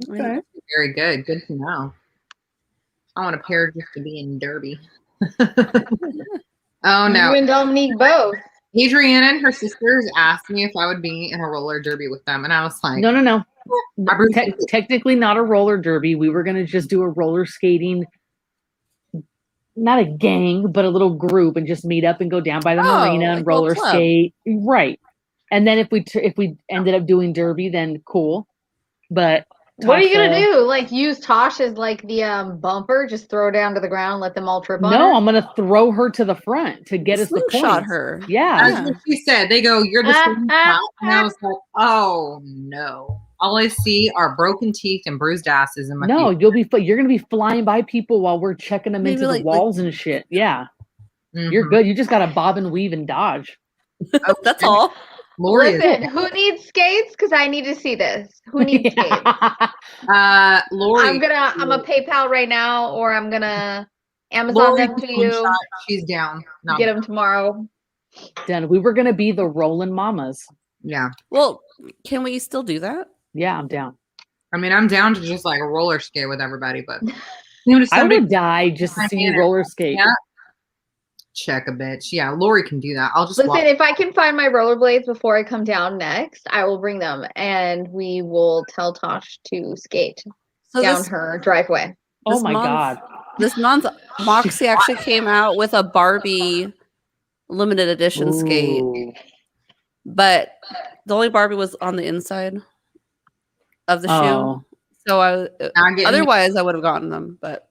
Okay. Very good. Good to know. I want a pair just to be in Derby. Oh no. You and Dominique both. Adriana and her sisters asked me if I would be in a roller derby with them, and I was like, No. I believe- Technically not a roller derby. We were gonna just do a roller skating not a gang, but a little group and just meet up and go down by the marina and like a little roller club. skate. Right. And then if we ended up doing derby, then cool. But What are you gonna Tasha- do? Like use Tosh as like the bumper, just throw her down to the ground, let them all trip on No, her? I'm gonna throw her to the front to get us the Slingshot points. her. Yeah. That's what she said. They go, "You're the same shot," and I was like, "Oh no! All I see are broken teeth and bruised asses in my No, feet." you're gonna be flying by people while we're checking them Maybe into the like- walls and shit. Yeah. You're Mhm. good. You just gotta bob and weave and dodge. That's all. Lori is Listen, who needs skates? Because I need to see this. Who needs skates? Lori. I'm a PayPal right now, or I'm gonna Amazon Lori them to you. shot, she's down. No, Get them tomorrow. Done. We were gonna be the rolling mamas. yeah. Well, can we still do that? Yeah, I'm down. I mean, I'm down to just like roller skate with everybody, but you know, I somebody would die just to see you Manner. roller skate. Yeah. check a bitch. Yeah, Lori can do that. I'll just Listen, walk. if I can find my rollerblades before I come down next, I will bring them, and we will tell Tosh to skate So down this, her driveway. Oh this my month- god. this month, Moxie actually came out with a Barbie limited edition skate, Ooh. but the only Barbie was on the inside of the shoe. Oh. So Not getting otherwise I would have gotten them, but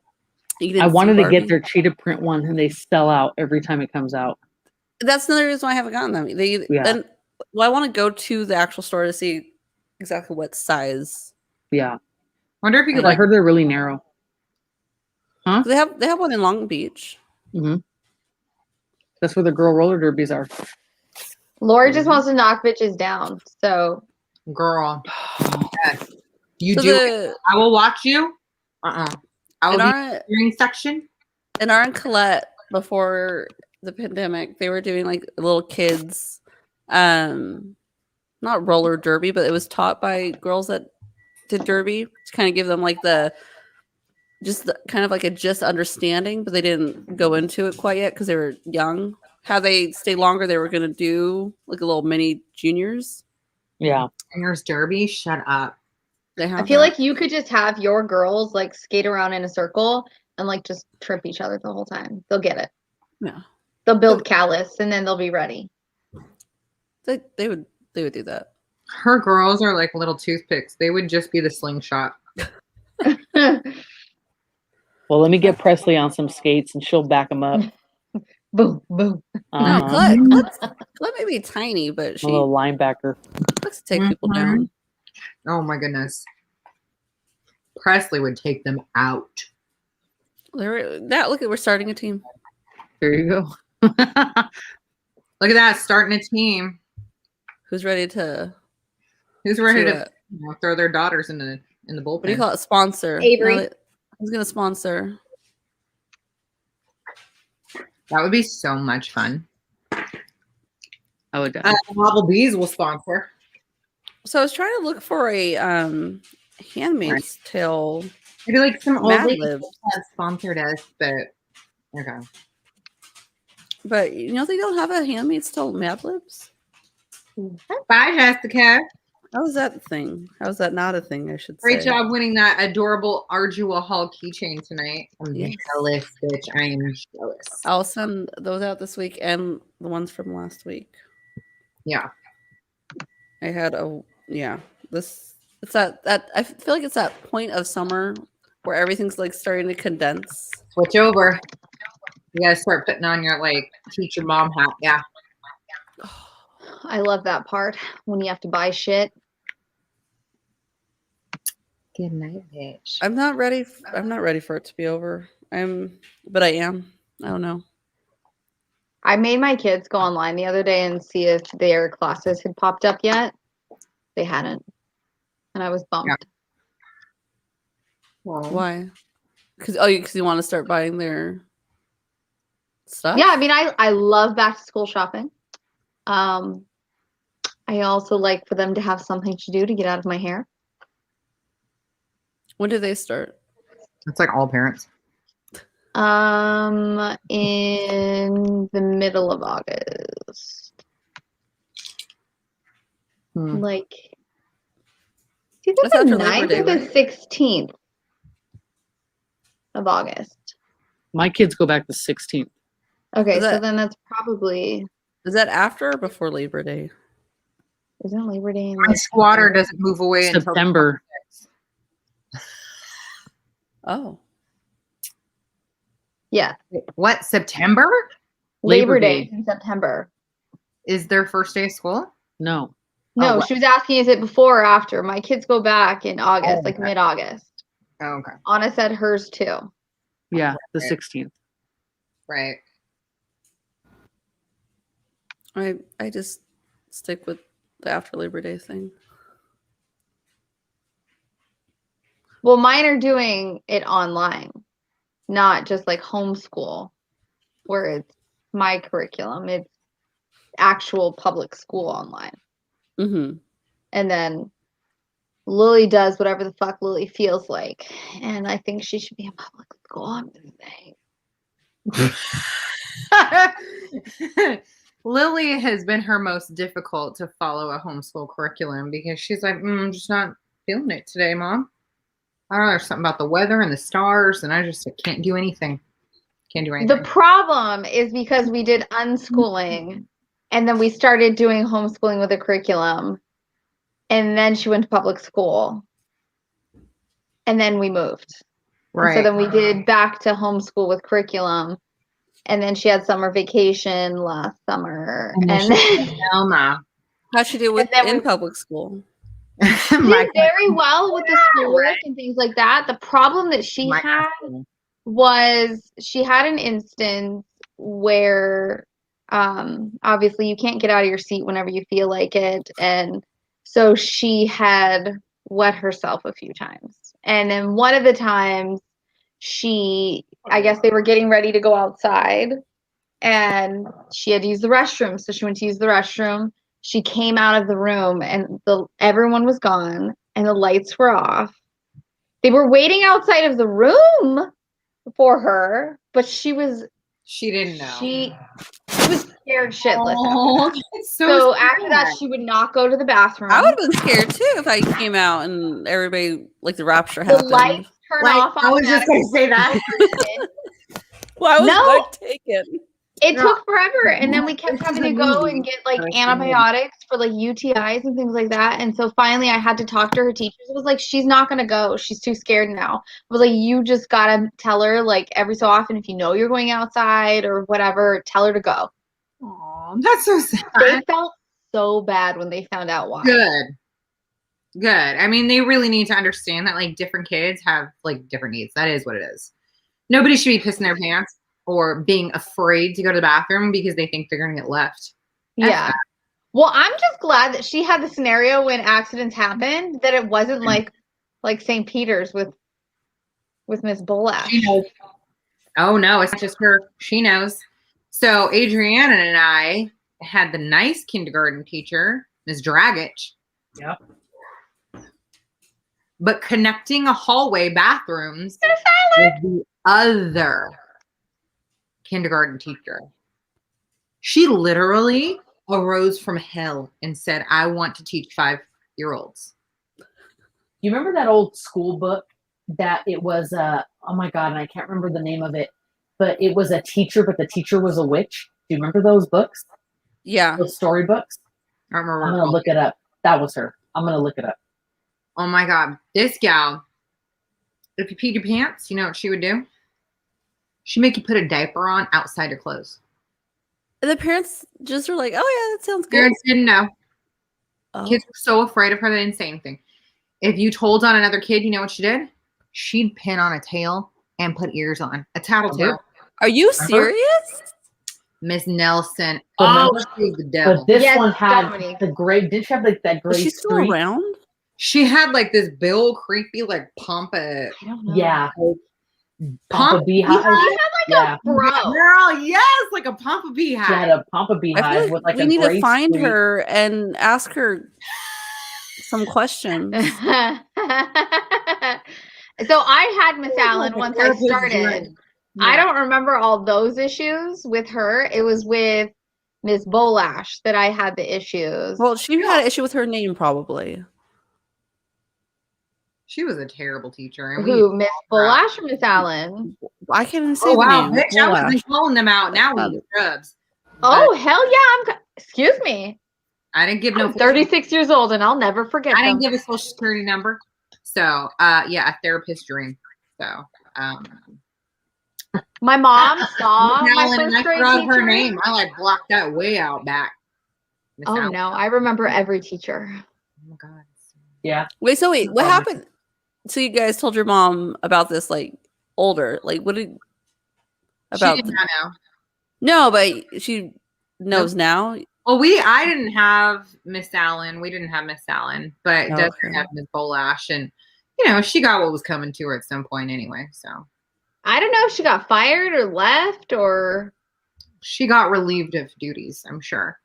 you didn't I see wanted to get Barbie. their cheetah print one and they sell out every time it comes out. That's another reason why I haven't gotten them. Yeah. And well, I want to go to the actual store to see exactly what size. Yeah. wonder if you could I like heard they're really narrow. They have one in Long Beach. hmm That's where the girl roller derbies are. Lori just wants to knock bitches down. So girl. Yes. You So do it. I will watch you. I will in be in our the cheering section. in our and Colette before the pandemic, they were doing like little kids, not roller derby, but it was taught by girls that did derby to kind of give them like kind of like a just understanding, but they didn't go into it quite yet because they were young. How they stay longer, they were going to do like a little mini juniors. Yeah. Singers Derby. Shut up. They have I feel that. like you could just have your girls like skate around in a circle and like just trip each other the whole time. They'll get it. Yeah. They'll build callus and then they'll be ready. they would do that. Her girls are like little toothpicks. They would just be the slingshot. Well, let me get Presley on some skates and she'll back them up. Boom, boom. No, Uh-huh. Colette may be tiny, but A she little linebacker. likes to take people down. Oh my goodness. Presley would take them out. Look, we're starting a team. There you go. Look at that, starting a team. Who's ready to? Who's ready to uh, throw their daughters in the bullpen? what do you call it? Sponsor. Avery. Now who's gonna sponsor? That would be so much fun. I would. Wobble Bees will sponsor. So I was trying to look for a Handmaid's Tale Maybe like some old Mad ladies Libs, have sponsored us, but okay. but they don't have a Handmaid's Tale Mad Libs. Bye, Jessica. How is that a thing? How is that not a thing? I should Great say. job winning that adorable Ardua Hall keychain tonight. I'm Yes. jealous, bitch. I am jealous. I'll send those out this week and the ones from last week. Yeah. I had it's that I feel like it's that point of summer where everything's like starting to condense. Switch over. You gotta start putting on your like teacher mom hat. Yeah. I love that part when you have to buy shit. Good night, bitch. I'm not ready for it to be over. But I am. I don't know. I made my kids go online the other day and see if their classes had popped up yet. They hadn't. And I was bummed. Yeah. Well, Why? Because you want to start buying their stuff? Yeah, I mean, I love back to school shopping. I also like for them to have something to do to get out of my hair. When do they start? it's like all parents. In the middle of August. Like, it's That's either the after Labor 9th Day, or the right? 16th of August. My kids go back the 16th. Okay, Is so that- then that's probably Is that after or before Labor Day? isn't Labor Day in My squatter doesn't move away until September. 26th. Oh. Yeah, What, September Labor, Labor Day Day. in September. is their first day of school? No. No, what? she was asking is it before or after? My kids go back in August, Oh, like okay. mid-August. Oh, okay. Anna said hers too. Yeah, the Right. 16th. Right. I just stick with the after Labor Day thing. Well, mine are doing it online, not just like homeschool, where it's my curriculum. It's actual public school online. Mm-hmm. And then Lily does whatever the fuck Lily feels like. And I think she should be in public school. I'm just saying. Lily has been her most difficult to follow a homeschool curriculum because she's like, I'm just not feeling it today, Mom. I don't know, there's something about the weather and the stars, and I can't do anything. Can't do anything. The problem is because we did unschooling and then we started doing homeschooling with a curriculum. And then she went to public school. And then we moved. Right. So then we did back to homeschool with curriculum. And then she had summer vacation last summer. And then And she then Elma. How'd she do with then in we- public school? she did very well with the schoolwork and things like that. The problem that she My had husband. was she had an instance where obviously you can't get out of your seat whenever you feel like it. And so she had wet herself a few times. And then one of the times I guess they were getting ready to go outside and she had to use the restroom. So she went to use the restroom. She came out of the room and everyone was gone and the lights were off. They were waiting outside of the room for her, but she She didn't know. she was scared shitless. Oh, that's So sad. after that, she would not go to the bathroom. I would have been scared too if I came out and everybody like the rapture The happened. lights turn off. I was just going to say that. Well, I was No. like taken. It No. took forever, and then we kept This is having a to go movie and get like that I've seen. antibiotics for like UTIs and things like that. And so finally, I had to talk to her teachers. It was like, she's not gonna go. She's too scared now. I was like, you just gotta tell her like every so often if you know you're going outside or whatever, tell her to go. Oh, that's so sad. They felt so bad when they found out why. Good. I mean, they really need to understand that like different kids have like different needs. That is what it is. Nobody should be pissing their pants or being afraid to go to the bathroom because they think they're going to get left. That's Yeah. Well, I'm just glad that she had the scenario when accidents happened that it wasn't like St. Peter's with Miss Bolash. She knows. Oh no, it's just her. She knows. So Adriana and I had the nice kindergarten teacher, Ms. Dragich. Yep. But connecting a hallway bathrooms with the other kindergarten teacher. She literally arose from hell and said, I want to teach 5-year-olds. You remember that old school book that it was oh my god, and I can't remember the name of it, but it was a teacher, but the teacher was a witch. Do you remember those books? Yeah. Those storybooks? I don't remember. I'm gonna look it up. That was her. I'm gonna look it up. Oh my God. This gal, if you peed your pants, you know what she would do? She'd make you put a diaper on outside your clothes. And the parents just were like, "Oh yeah, that sounds good." Parents didn't know. Oh. Kids were so afraid of her, they didn't say anything. If you told on another kid, you know what she did? She'd pin on a tail and put ears on. A tattletale. Are you serious? Miss Nelson. But Oh, she was the devil. But this Yes, one had Dominique. the gray. Did she have like that gray Is she still streak? around? She had like this Bill creepy, like pompa. I don't know. Yeah. Pump Pampa beehive. She had like Yeah. a bro. Girl, yes, like a pompa She had beehive. a Pampa I beehive feel like with like we a need gray to find streak. her and ask her some questions. So I had Miss Allen once I started. I don't remember all those issues with her. It was with Miss Bolash that I had the issues. Well, she had an issue with her name, probably. She was a terrible teacher. And Who, Miss Bulash or Miss Allen? I can't even say oh the wow, name. bitch! I wasn't calling them out. Now we Not- use scrubs. Oh, hell yeah. Excuse me. I didn't give no. I'm 36 years old and I'll never forget I didn't them. give a social security number. So, yeah, a therapist dream. So, My mom saw Miss my Allen, and first I grade forgot teacher. her name. I like blocked that way out back. Miss Oh Allen. no, I remember every teacher. Oh my god. Yeah. Wait, what Um, happened? So you guys told your mom about this like older, like what did about She did not know. no, but she knows now. Well, I didn't have Miss Allen. We didn't have Miss Allen, but Desiree Okay. had Miss Bolash, and she got what was coming to her at some point anyway. So I don't know if she got fired or left or. she got relieved of duties, I'm sure.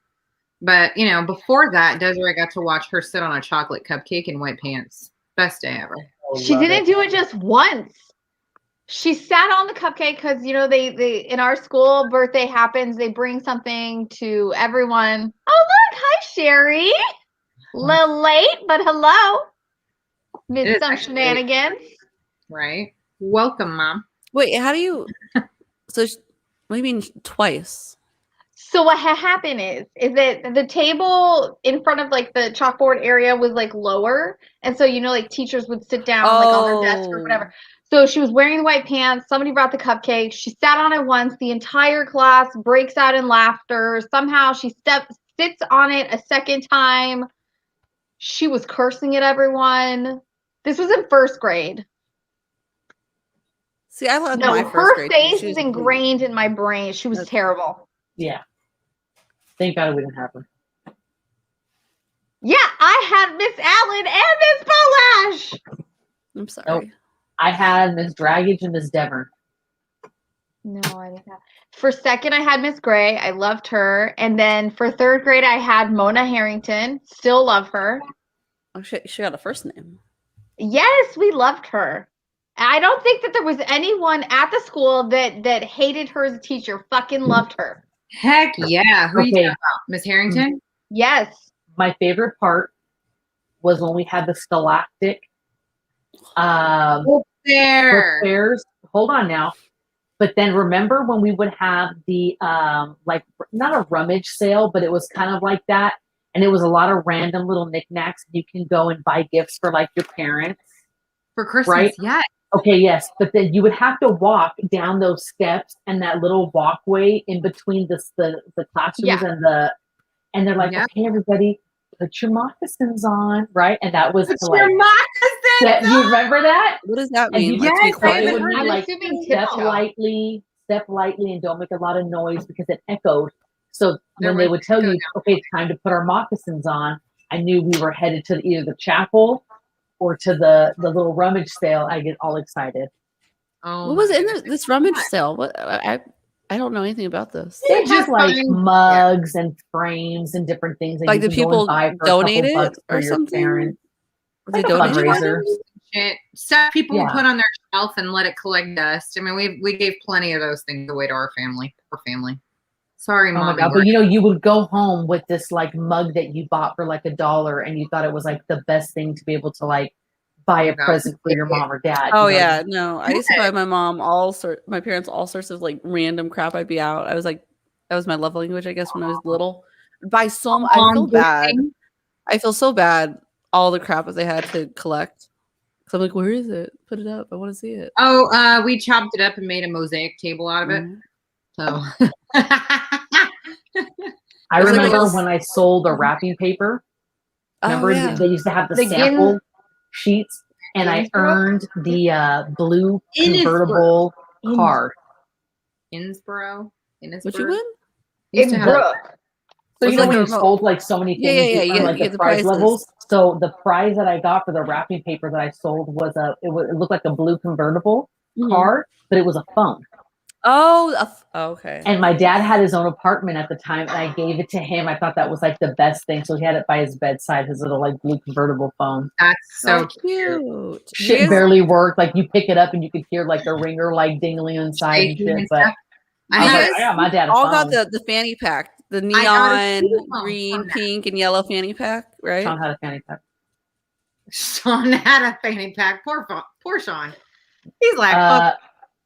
But before that, Desiree got to watch her sit on a chocolate cupcake in white pants. Best day ever. She didn't do it just once. She sat on the cupcake because they in our school birthday happens. They bring something to everyone. Oh look, hi Sherry. Little late, but hello. It Miss is some actually- shenanigans. Right. Welcome, Mom. Wait, how do you? So what do you mean twice? So what had happened is that the table in front of like the chalkboard area was like lower, and so like teachers would sit down like on their desk or whatever. So she was wearing the white pants. Somebody brought the cupcake. She sat on it once. The entire class breaks out in laughter. Somehow she sits on it a second time. She was cursing at everyone. This was in first grade. See, I loved No, my her first grade. face She is was- ingrained in my brain. She was That's- terrible. Yeah. Thank God we didn't have her. Yeah, I had Miss Allen and Miss Bolash. I'm sorry. Nope. I had Miss Draggage and Miss Devon. No, I didn't have. For second, I had Miss Gray. I loved her. And then for third grade, I had Mona Harrington. Still love her. Oh, she got a first name. Yes, we loved her. I don't think that there was anyone at the school that hated her as a teacher. Fucking loved her. Heck yeah. Who are you Okay. talking about? Miss Harrington? Yes. My favorite part was when we had the Scholastic book There. fairs. Hold on now. But then remember when we would have the like not a rummage sale, but it was kind of like that. And it was a lot of random little knickknacks. You can go and buy gifts for like your parents. For Christmas, Right? yes. Okay, yes. But then you would have to walk down those steps and that little walkway in between the classrooms Yeah. and they're like, Yep. okay, everybody, put your moccasins on, right? And that was Put to, your like, moccasins you on! remember that? What does that And mean? you- Like, to be Yes, I quiet? haven't heard I'm like assuming step tiptoe. lightly, and don't make a lot of noise because it echoed. So There when they was would tell echo you, okay, it's time to put our moccasins on, I knew we were headed to either the chapel or to the little rummage sale. I get all excited. Oh, What was my in goodness. this rummage sale? What I don't know anything about this. They You have just like find- mugs and frames and different things that Like, you the can go and people buy for donate a it couple bucks for or your something? parents. They Like a donated fundraiser. items? Shit. Stuff people Yeah. will put on their shelf and let it collect dust. I mean, we gave plenty of those things away to our family. Poor family. Sorry, Oh my Mommy. god! But you would go home with this like mug that you bought for like $1, and you thought it was like the best thing to be able to like buy a God. present for your mom or dad. Oh you know? yeah, no. I used to buy my mom my parents all sorts of like random crap. I'd be out. I was like, that was my love language, I guess, when I was little. Buy so much. I feel bad. I feel so bad. All the crap that they had to collect. So I'm like, where is it? Put it up. I want to see it. Oh, we chopped it up and made a mosaic table out of it. Mhm. So I It's like remember those- when I sold the wrapping paper. Remember Oh, yeah. they used to have the The sample sheets, and I Ginsburg? earned the blue Innisbrook. convertible card. Innsborough. What you win? Used to In have- Brooke. So It's you know like when a you remote. sold like so many Yeah, things, yeah, you yeah, earn like you get the the prize prizes. levels. So the prize that I got for the wrapping paper that I sold was it looked like a blue convertible Mhm. card, but it was a phone. Oh, okay. And my dad had his own apartment at the time, and I gave it to him. I thought that was like the best thing. So he had it by his bedside, his little like blue convertible phone. That's so So cute. Shit You guys- barely worked. Like you pick it up and you could hear like the ringer like dingling inside and shaking shit. and But stuff. I I was had- like, I got my dad a all phone. got the fanny pack, the I got a neon cell phone green, from that. pink, and yellow fanny pack, right? Sean had a fanny pack. Sean had a fanny pack. Poor Sean. He's like, oh,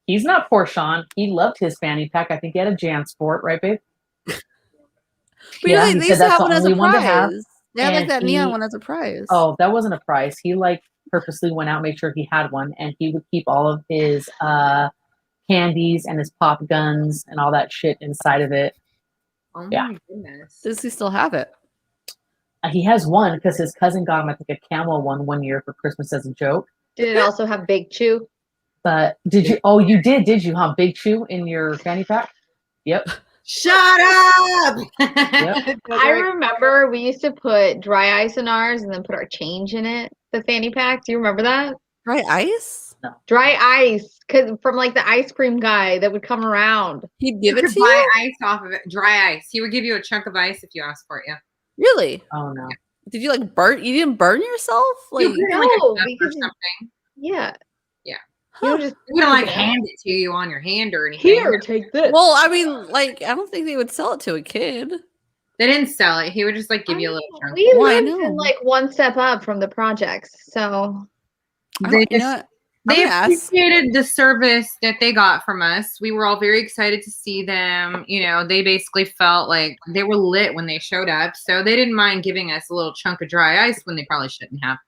He's not poor Sean. He loved his fanny pack. I think he had a JanSport, right, babe? But Yeah, they he used said to that's have the one as a only one to have. prize. They had like And that neon he- one as a prize. Oh, that wasn't a prize. He like purposely went out, made sure he had one, and he would keep all of his candies and his pop guns and all that shit inside of it. oh Yeah. my goodness. Does he still have it? He has one because his cousin got him, I think, a camel one year for Christmas as a joke. Did it also have Big Chew? But did you? Oh, you did you? Huh? Big Chew in your fanny pack? Yep. Shut up! I remember we used to put dry ice in ours and then put our change in it, the fanny pack. Do you remember that? Dry ice? Dry ice, from like the ice cream guy that would come around. He'd give You it could to buy you? ice off of it. Dry ice. He would give you a chunk of ice if you asked for it. Yeah. Really? Oh no. Did you like burn? You didn't burn yourself? Like, You put it in, like, No, a cup or because- something. Yeah. Yeah. You don't just He wouldn't like pick it hand up. it to you on your hand or anything. Here, take this. well, I mean, like, I don't think they would sell it to a kid. They didn't sell it. He would just like give you a little chunk. We Well, I lived know. in like one step up from the projects, so I They don't- you just- know what? I'm They gonna ask. appreciated the service that they got from us. We were all very excited to see them. You know, they basically felt like they were lit when they showed up. So they didn't mind giving us a little chunk of dry ice when they probably shouldn't have.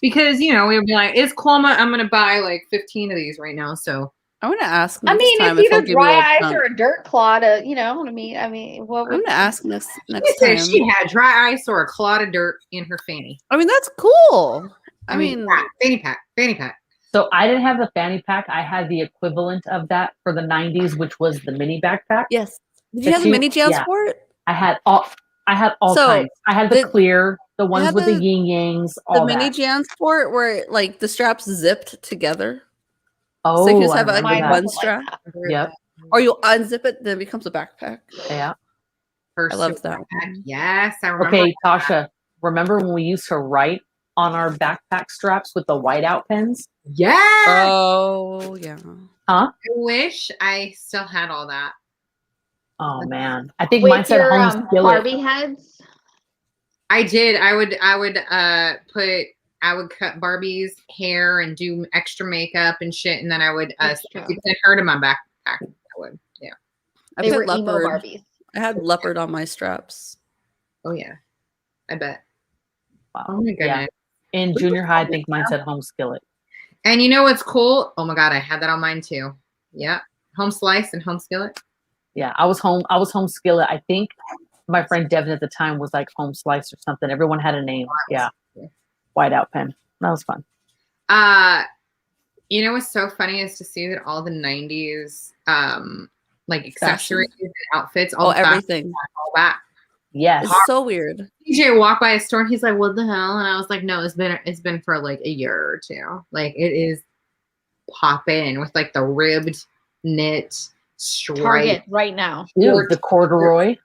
Because, you know, we would be like, it's Colma, I'm going to buy like 15 of these right now. So I'm gonna ask. I Next mean, time it's if he'll either give me a dry ice chunk. or a dirt clod. I mean, what I'm would gonna ask next she time. said she had dry ice or a clod of dirt in her fanny. I mean, that's cool. I mean, fanny pack, fanny pack. So I didn't have the fanny pack. I had the equivalent of that for the 90s, which was the mini backpack. yes. Did The you have the two- mini jam yeah. sport? I had all So, kinds. I had the the- clear, the ones had with the the- yin yangs, The all mini that. jam sport where like the straps zipped together. Oh, so you just I have like remember Mine that. one wasn't strap, like Yep. or you unzip it, then it becomes a backpack. Yeah. I loved that Back. one. Yes, I remember. Okay, Tasha, remember when we used to write on our backpack straps with the whiteout pens? Yeah. Oh yeah. I wish I still had all that. Oh man, I think With mine said your home skillet. Barbie heads. I did. I would cut Barbie's hair and do extra makeup and shit, and then I would Extra. put her in my backpack. I would. Yeah. I They put were emo leopard. Barbies. I had leopard on my straps. Oh yeah. I bet. Wow. Oh my goodness. Yeah. In junior high, I think mine said home skillet. And you know what's cool? Oh my god, I had that on mine too. Yeah. Home slice and home skillet. Yeah, I was home skillet. I think my friend Devin at the time was like home slice or something. Everyone had a name. Yeah. Whiteout pen. That was fun. You know what's so funny is to see that all the 90s like accessories and outfits, all Oh, the fashion, everything. all that. Yes. It's so weird. DJ walked by a store and he's like, "What the hell?" And I was like, "No, it's been for like a year or two. Like it is popping with like the ribbed knit stripe Target right now. Ew, the corduroy.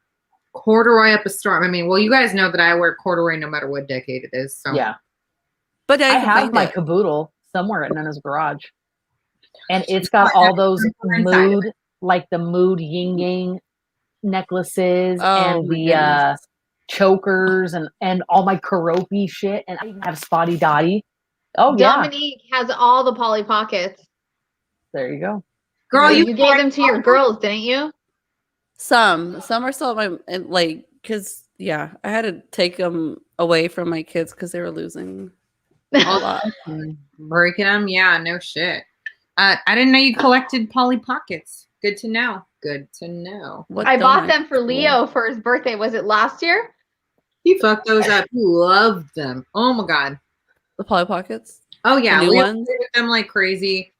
corduroy up a storm. I mean, well, you guys know that I wear corduroy no matter what decade it is. So Yeah. But I I have my it. caboodle somewhere at Nana's garage. And it's got all those Inside of mood, like the mood yin yang necklaces Oh, and my the goodness. chokers and all my karopi shit. And I even have Spotty Dotty. Oh, yeah. Dominique has all the Polly Pockets. There you go. girl, you you gave them to your girls, didn't you? Some are still at my and, like because I had to take them away from my kids because they were losing a lot. breaking them. Yeah, no shit. I didn't know you collected Polly Pockets. Good to know. Good to know. What I don't bought them for Leo for his birthday. Was it last year? He fucked those up. He loved them. Oh my god. The Polly Pockets. Oh yeah, The new Leo ones? played with them like crazy.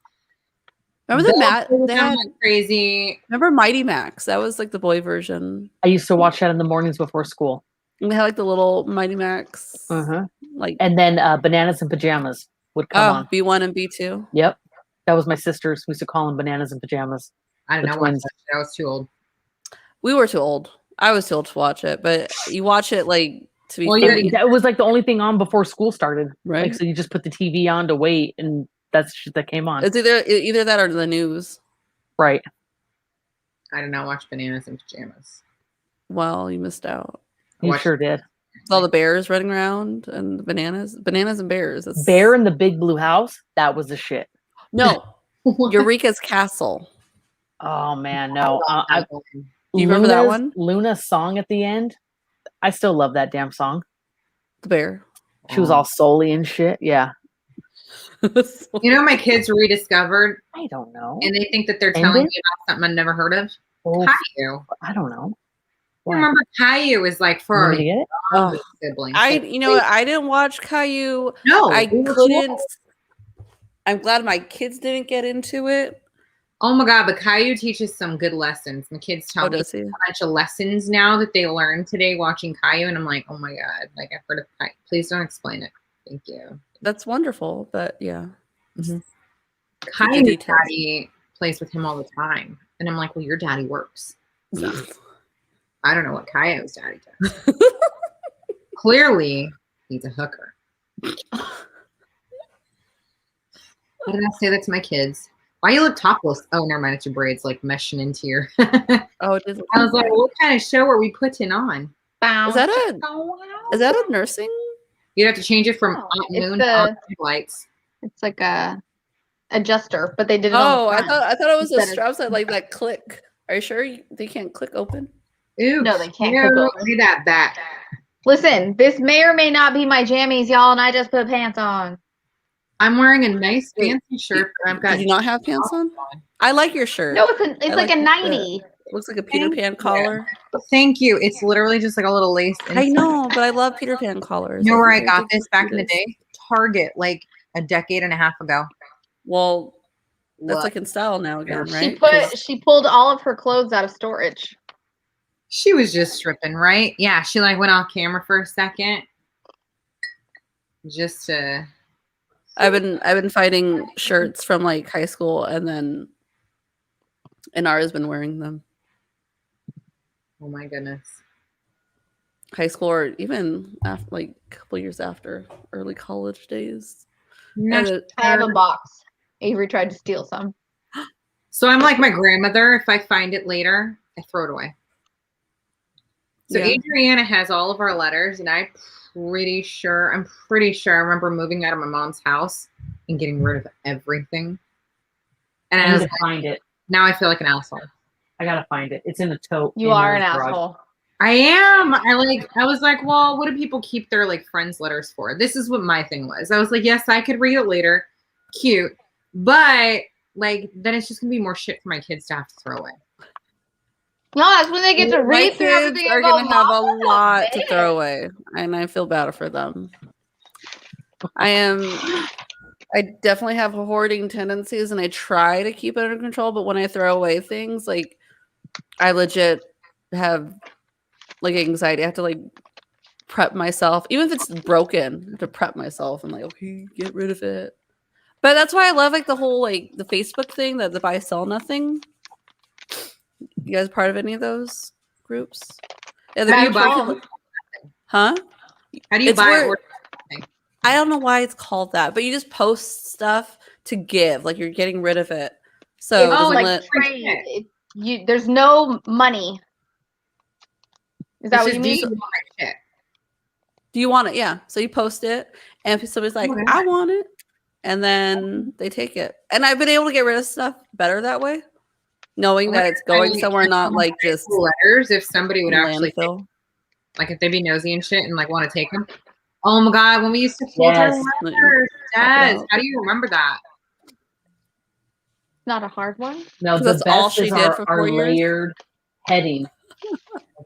Remember the Belle Matt? played with They them had, like crazy. remember Mighty Max? That was like the boy version. I used to watch that in the mornings before school. And they had like the little Mighty Max, Uh-huh. like And then Bananas and Pajamas would come on. B1 and B2. Yep. That was my sister's. We used to call them Bananas and Pajamas. I don't The know. Watch twins. that shit. I was too old. We were too old. I was too old to watch it, but you watch it like to be Well, funny, That was like the only thing on before school started. right? Like, so you just put the TV on to wait, and that's shit that came on. It's either that or the news. Right. I did not watch Bananas and Pajamas. Well, you missed out. You Watch- sure did. With all the bears running around and the bananas and bears. That's... Bear in the Big Blue House. That was the shit. No, Eureka's Castle. Oh man, no. Do you remember that one? Luna's song at the end. I still love that damn song. The bear. She was all soul-y and shit. Yeah. You know, my kids rediscovered. I don't know. And they think that they're telling me about something I've never heard of. Oh, Caillou. I don't know. I remember Caillou is like for our Oh, siblings. you know what? I didn't watch Caillou. No, I couldn't. I'm glad my kids didn't get into it. Oh my god, but Caillou teaches some good lessons. My kids tell me does he? a bunch of lessons now that they learned today watching Caillou, and I'm like, oh my god, like I've heard of Caillou. Please don't explain it. Thank you. That's wonderful, but yeah. Mm-hmm. Caillou's daddy plays with him all the time, and I'm like, well, your daddy works. So, I don't know what Caillou's daddy does. Clearly, he's a hooker. How did I say that to my kids? Why you look topless? Oh, never mind. It's your braids like meshing into your. Oh, it is. I was like, what kind of show are we putting on? Is that a nursing? You'd have to change it from Aunt Moon to lights. It's like a adjuster, but they did it. Oh, I thought it was a strap that like that click. Are you sure they can't click open? Ooh, no, they can't click open. See that back. Listen, this may or may not be my jammies, y'all, and I just put pants on. I'm wearing a nice fancy shirt. But I've got. Did you not have pants on? I like your shirt. No, it's like a 90. Looks like a Peter Pan collar. Thank you. It's literally just like a little lace. I know, but I love Peter Pan collars. You know where I got this back in the day? Target, like a decade and a half ago. Well, that's like in style now again, right? She pulled all of her clothes out of storage. She was just stripping, right? Yeah, she like went off camera for a second. Just to I've been fighting shirts from like high school, and Inara's been wearing them. Oh my goodness. High school, or even after, like a couple years after, early college days. I have a box. Avery tried to steal some. So I'm like my grandmother. If I find it later, I throw it away. So yeah. Adriana has all of our letters, and I'm pretty sure I remember moving out of my mom's house and getting rid of everything. And I need to find it. Now I feel like an asshole. I gotta find it. It's in the tote. You are an asshole. I am. I was like, well, what do people keep their like friends' letters for? This is what my thing was. I was like, yes, I could read it later. Cute. But like then it's just gonna be more shit for my kids to have to throw away. No, that's when they get to read through kids everything. Are gonna have a lot to throw away, and I feel bad for them. I definitely have hoarding tendencies, and I try to keep it under control. But when I throw away things, like I legit have like anxiety. I have to like prep myself, even if it's broken. I have to prep myself and like, okay, get rid of it. But that's why I love like the whole like the Facebook thing, that the buy sell nothing. You guys part of any of those groups? Yeah, How do you buy? Huh? How do you buy or? I don't know why it's called that, but you just post stuff to give, like you're getting rid of it. So there's no money. Is that what you mean? Do you want it? Yeah. So you post it, and if somebody's like, I want it, and then they take it. And I've been able to get rid of stuff better that way, knowing that it's going somewhere, not like just letters. If somebody would actually like if they'd be nosy and shit and like want to take them. Oh my god, when we used to fold our letters. Yes. How do you remember that? Not a hard one. No, the that's best all she is did for 4 our years. layered heading.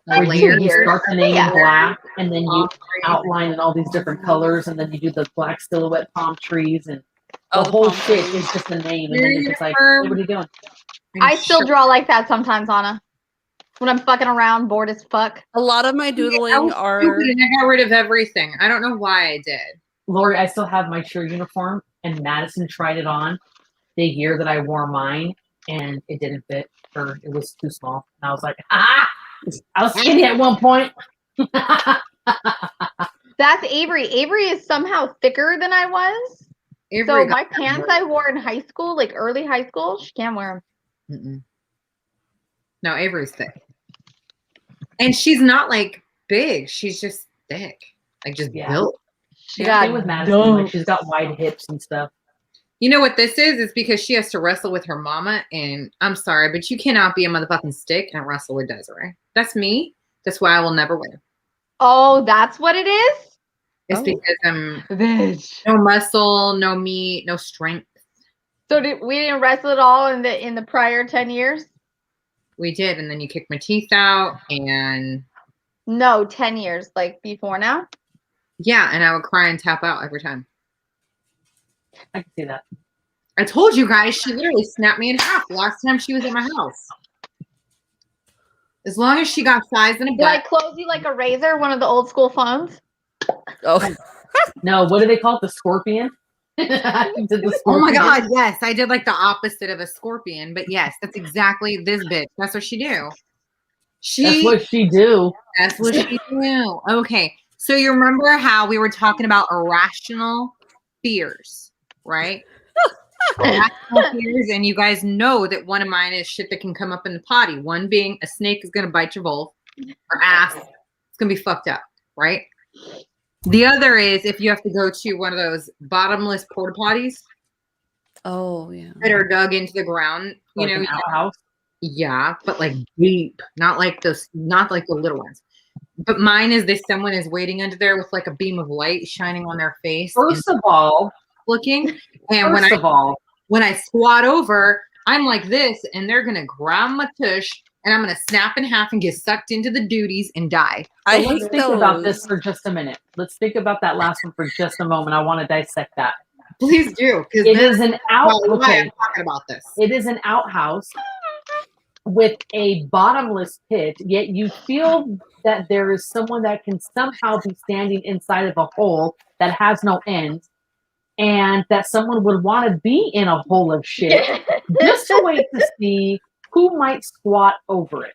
Like where you 2 years. start the name in black, and then you outline in all these different colors, and then you do the black silhouette palm trees, and the whole shit is just the name, and then it's just like, hey, what are you doing? I still draw like that sometimes, Anna. When I'm fucking around, bored as fuck. A lot of my doodling are. And I got rid of everything. I don't know why I did. Lori, I still have my cheer uniform, and Madison tried it on the year that I wore mine, and it didn't fit her. It was too small. And I was like, I was skinny at one point. That's Avery. Avery is somehow thicker than I was. So my pants I wore in high school, like early high school, she can't wear them. Mm-mm. No, Avery's thick. And she's not like big. She's just thick. like just Yeah. built. She Yeah. Same with Madison. Like she's got wide hips and stuff. You know what this is? It's because she has to wrestle with her mama, and I'm sorry, but you cannot be a motherfucking stick and wrestle with Desiree. That's me. That's why I will never win. Oh, that's what it is? It's because I'm Bitch. no muscle, no meat, no strength. So we didn't wrestle at all in the prior 10 years? We did, and then you kicked my teeth out, and No, 10 years, like before now? yeah, and I would cry and tap out every time. I can see that. I told you guys, she literally snapped me in half last time she was at my house. As long as she got size in a Did I butt. close you like a razor, one of the old school phones? Oh, No, what do they call it? The scorpion? I did the Oh my scorpion. God, yes. I did like the opposite of a scorpion, but yes, that's exactly this bitch. That's what she do. That's what she do. That's what she do. Okay. So you remember how we were talking about irrational fears, right? Irrational fears, and you guys know that one of mine is shit that can come up in the potty. One being a snake is going to bite your vulva or ass. It's going to be fucked up, right? The other is if you have to go to one of those bottomless porta potties oh yeah. that are dug into the ground, you Like know. an outhouse. Yeah, but like deep, not like the little ones. But mine is someone is waiting under there with like a beam of light shining on their face. First of all, Looking, and when I squat over, I'm like this, and they're gonna grab my tush, and I'm gonna snap in half and get sucked into the duties and die. So I let's hate think about this those. for just a minute. Let's think about that last one for just a moment. I want to dissect that. Please do, because It is an out. why Okay, I'm talking about this. it is an outhouse with a bottomless pit. Yet you feel that there is someone that can somehow be standing inside of a hole that has no end, and that someone would want to be in a hole of shit just to wait to see who might squat over it.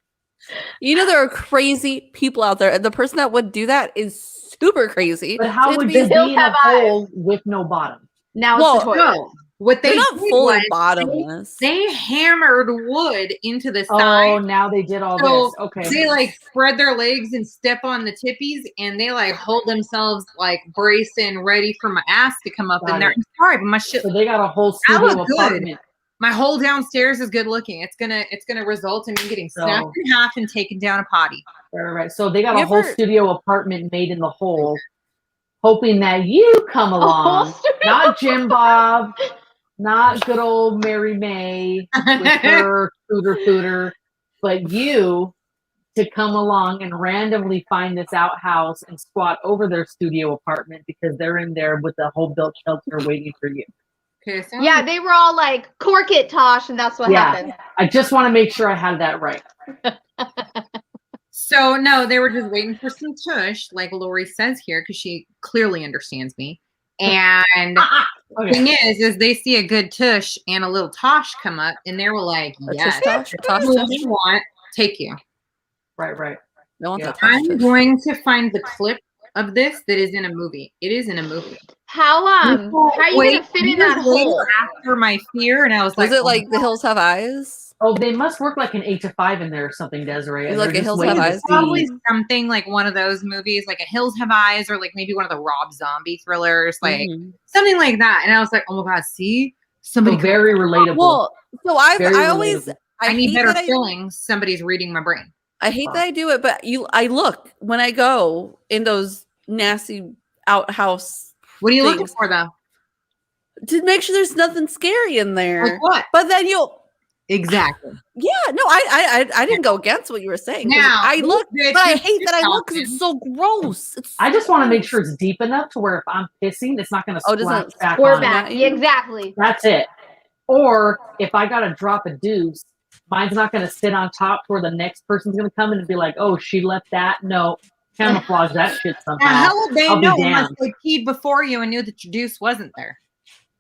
You know there are crazy people out there, and the person that would do that is super crazy. But how So would you you have to be in a have eyes. hole with no bottom? Now Well, it's the toilet. No, what They're they not did fully was bottomless. they hammered wood into the Oh, side. now they did all So this. Okay. they like spread their legs and step on the tippies, and they like hold themselves like bracing, ready for my ass to come up in Got there. it. I'm sorry, but my shit, So they got a whole I studio look good. apartment. my whole downstairs is good looking. It's gonna result in me getting snapped in half and taken down a potty. Right. So they got You a whole ever- studio apartment made in the hole, hoping that you come along. Not Jim Bob, not good old Mary May with her cooter, but you to come along and randomly find this outhouse and squat over their studio apartment because they're in there with the whole built shelter waiting for you. Okay, so Yeah, they were all like, cork it, Tosh, and that's what happened. I just want to make sure I had that right. So no, they were just waiting for some tush, like Lori says here, because she clearly understands me. And the thing is they see a good tush and a little tosh come up, and they were like, A "Yes, tush, tosh, who tush. you want? Take you." Right. I want Yeah. that tosh, I'm tush. going to find the clip of this that is in a movie. It is in a movie. How are you gonna fit in that hole? After my fear, and I was Was like, it like The Hills Have Eyes? Oh, they must work like an 8 to 5 in there or something, Desiree. It's And like they're a just Hills waiting Have to Eyes. see- probably something like one of those movies, like a Hills Have Eyes, or like maybe one of the Rob Zombie thrillers, like Mhm. something like that. And I was like, oh my god, see, somebody. So very relatable. Well, so Very I always relatable. I need hate better that feelings. Somebody's reading my brain. I hate that I do it, but I look when I go in those nasty outhouse What are you looking things for, though? to make sure there's nothing scary in there. Like what? But then Exactly. yeah, no, I didn't go against what you were saying. 'Cause Now, I look, this bitch but I is hate that I look because talking. it's so gross. I just want to make sure it's deep enough to where if I'm pissing, it's not going to Oh, splash doesn't back We're on me. back. Yeah, exactly. That's it. Or if I got to drop a deuce, mine's not going to sit on top where the next person's going to come in and be like, oh, she left that. No, camouflage that shit somehow. How would they I'll be know unless damned. they peed before you and knew that your deuce wasn't there?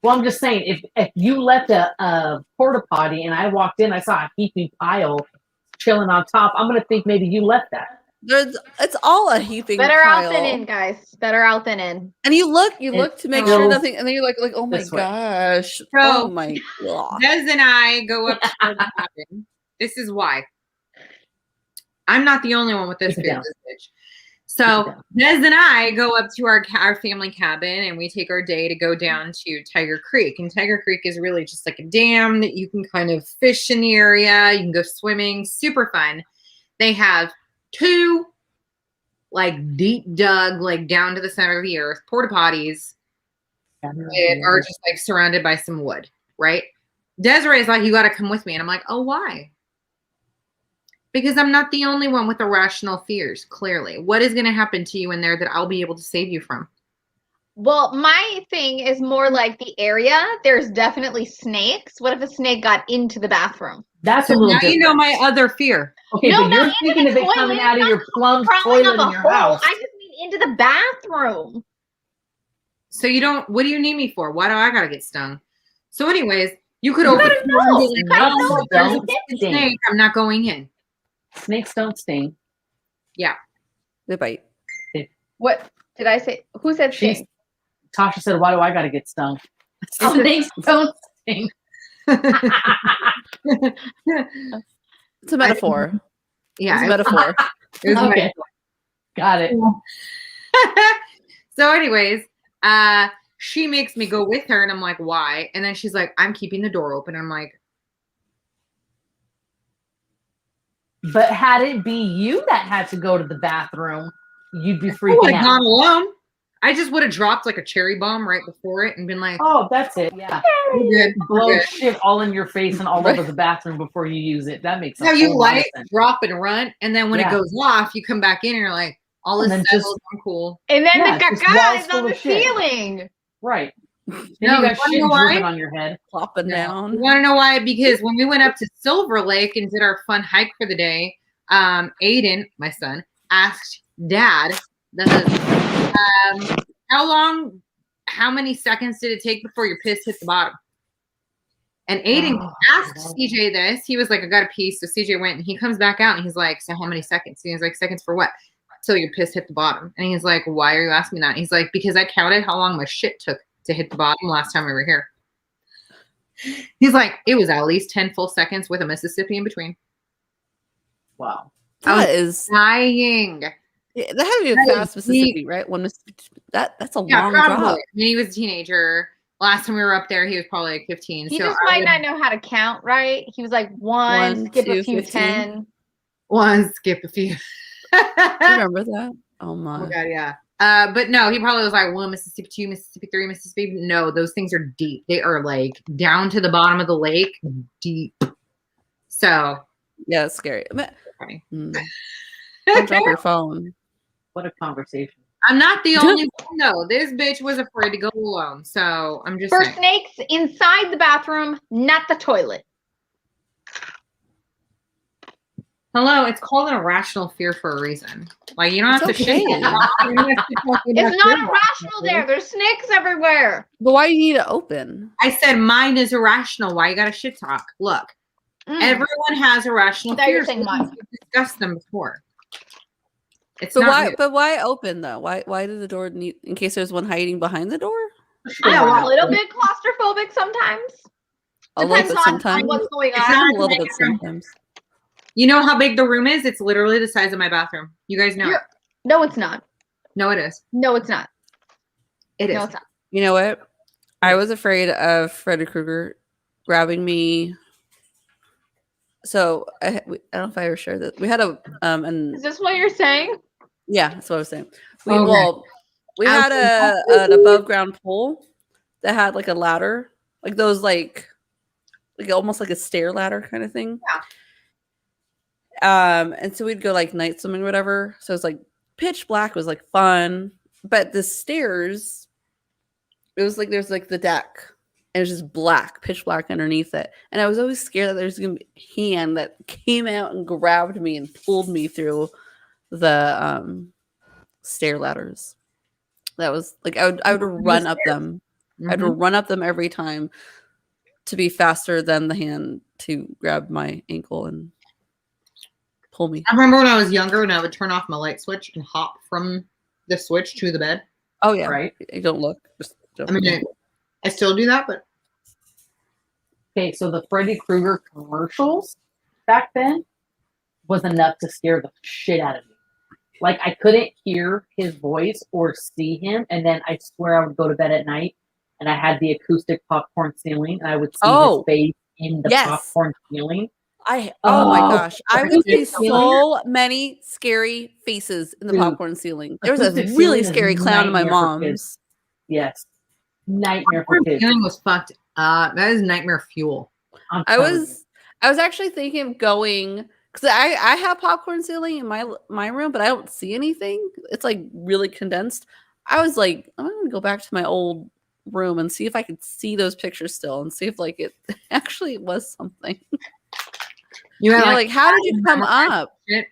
Well, I'm just saying, if you left a porta potty and I walked in, I saw a heaping pile chilling on top, I'm going to think maybe you left that. it's all a heaping Better pile. out than in, guys. Better out than in. And you look to make sure goes nothing, and then you're like, oh my this way. gosh, So- oh my god. Des and I go up to the cabin. This is why. I'm not the only one with this Keep it down. business, bitch. So Des and I go up to our family cabin and we take our day to go down to Tiger Creek. And Tiger Creek is really just like a dam that you can kind of fish in the area. You can go swimming. Super fun. They have 2 like deep dug, like down to the center of the earth, porta potties that are just like surrounded by some wood, right? Desiree's like, you got to come with me. And I'm like, oh, why? Because I'm not the only one with irrational fears, clearly. What is going to happen to you in there that I'll be able to save you from? Well, my thing is more like the area. There's definitely snakes. What if a snake got into the bathroom? That's So a little now different. you know my other fear. Okay, No, but you're not into thinking the of it coming toilet, out of not your plumbed crawling toilet up in a your hole. house. I just mean into the bathroom. So you don't, what do you need me for? Why do I got to get stung? So anyways, you could You open gotta the door and know. be like, Snakes oh, there's don't a sting. snake. I'm not going in. Snakes don't sting. They bite. What did I say? Who said She's- snake? Tasha said, "Why do I got to get stung?" Oh. Snakes don't sting. It's a metaphor. Yeah. It's a metaphor. It was Okay. Got it. So anyways, she makes me go with her and I'm like, why? And then she's like, I'm keeping the door open. I'm like, But had it be you that had to go to the bathroom, you'd be I would freaking have out. gone alone. I just would have dropped like a cherry bomb right before it and been like, Oh, that's it. Yeah. we're good. Blow Good. shit all in your face and all Right. over the bathroom before you use it. That makes So a you whole lot of light, sense. drop, and run, and then when Yeah. it goes off, you come back in and you're like, all And this then settles, just- I'm cool. And then Yeah, the just caca walls is full on the of shit. ceiling. Right. Then No, you you got wanna shit know why? dripping on your head. Plopping You down. want to know why? Because when we went up to Silver Lake and did our fun hike for the day, Aiden, my son, asked Dad, the husband, how many seconds did it take before your piss hit the bottom? And Aiden asked CJ this. He was like, I got a pee. So CJ went and he comes back out and he's like, so how many seconds? And he's like, seconds for what? Till your piss hit the bottom. And he's like, why are you asking me that? And he's like, because I counted how long my shit took to hit the bottom last time we were here. He's like, it was at least 10 full seconds with a Mississippi in between. Wow. That is Dying. yeah, that had to be a That is fast Mississippi, right? One Mississippi. That's a Yeah, long probably. drop. When he was a teenager. Last time we were up there, he was probably like 15. He so just I might would- not know how to count, right? He was like one, 1, skip a 2, few 15. 10. One, skip a few. Remember that? Oh my. Oh my God, yeah. But no, he probably was like 1 Mississippi, 2 Mississippi, 3 Mississippi. No, those things are deep. They are like down to the bottom of the lake, deep. So Yeah, it's scary. funny. Mm. Don't drop your phone. What a conversation. I'm not the only one though. This bitch was afraid to go alone. So I'm just For saying. snakes inside the bathroom, not the toilet. Hello, it's called an irrational fear for a reason. Like you don't have It's to okay. shit. You don't have to talk It's about not your irrational there. There's snakes everywhere. But why do you need it open? I said mine is irrational. Why you got to shit talk? Look, Mm. everyone has irrational I thought you were fears. saying mine. We've discussed them before. It's But not why? new. But why open though? Why did the door need? In case there's one hiding behind the door. Yeah, I'm well, a little bit claustrophobic sometimes. A Depends little bit on sometimes. what's going It's on. not- A little bit sometimes. You know how big the room is? It's literally the size of my bathroom. You guys know. You're- No, it's not. No, it is. No, it's not. It is. No, it's not. You know what? I was afraid of Freddy Krueger grabbing me. So I don't know if I ever shared that. We had a Is this what you're saying? yeah, that's what I was saying. Okay. We had an above ground pool that had like a ladder, like those like almost like a stair ladder kind of thing. And so we'd go like night swimming or whatever. So it's like pitch black was like fun, but the stairs, it was like there's like the deck and it's just black, pitch black underneath it. And I was always scared that there's gonna be a hand that came out and grabbed me and pulled me through the stair ladders. That was like I would run up them. I'd Mhm. run up them every time to be faster than the hand to grab my ankle and pull me. I remember when I was younger and I would turn off my light switch and hop from the switch to the bed. Oh yeah, Right. Don't look. Just don't I mean, look. I still do that, but Okay, so the Freddy Krueger commercials back then was enough to scare the shit out of me. Like I couldn't hear his voice or see him, and then I swear I would go to bed at night, and I had the acoustic popcorn ceiling, and I would see his face in the yes. popcorn ceiling. Oh my gosh. I would see acoustic ceiling. so many scary faces in the Dude, popcorn ceiling. There was a acoustic really ceiling is scary clown in my nightmare for mom's. kids. Yes, nightmare for Popcorn kids. feeling was fucked up. That is nightmare fuel. I was actually thinking of going because I have popcorn ceiling in my room, but I don't see anything. It's like really condensed. I was like, I'm gonna go back to my old room and see if I could see those pictures still and see if like it actually was something. You had like how did you come up? Shit.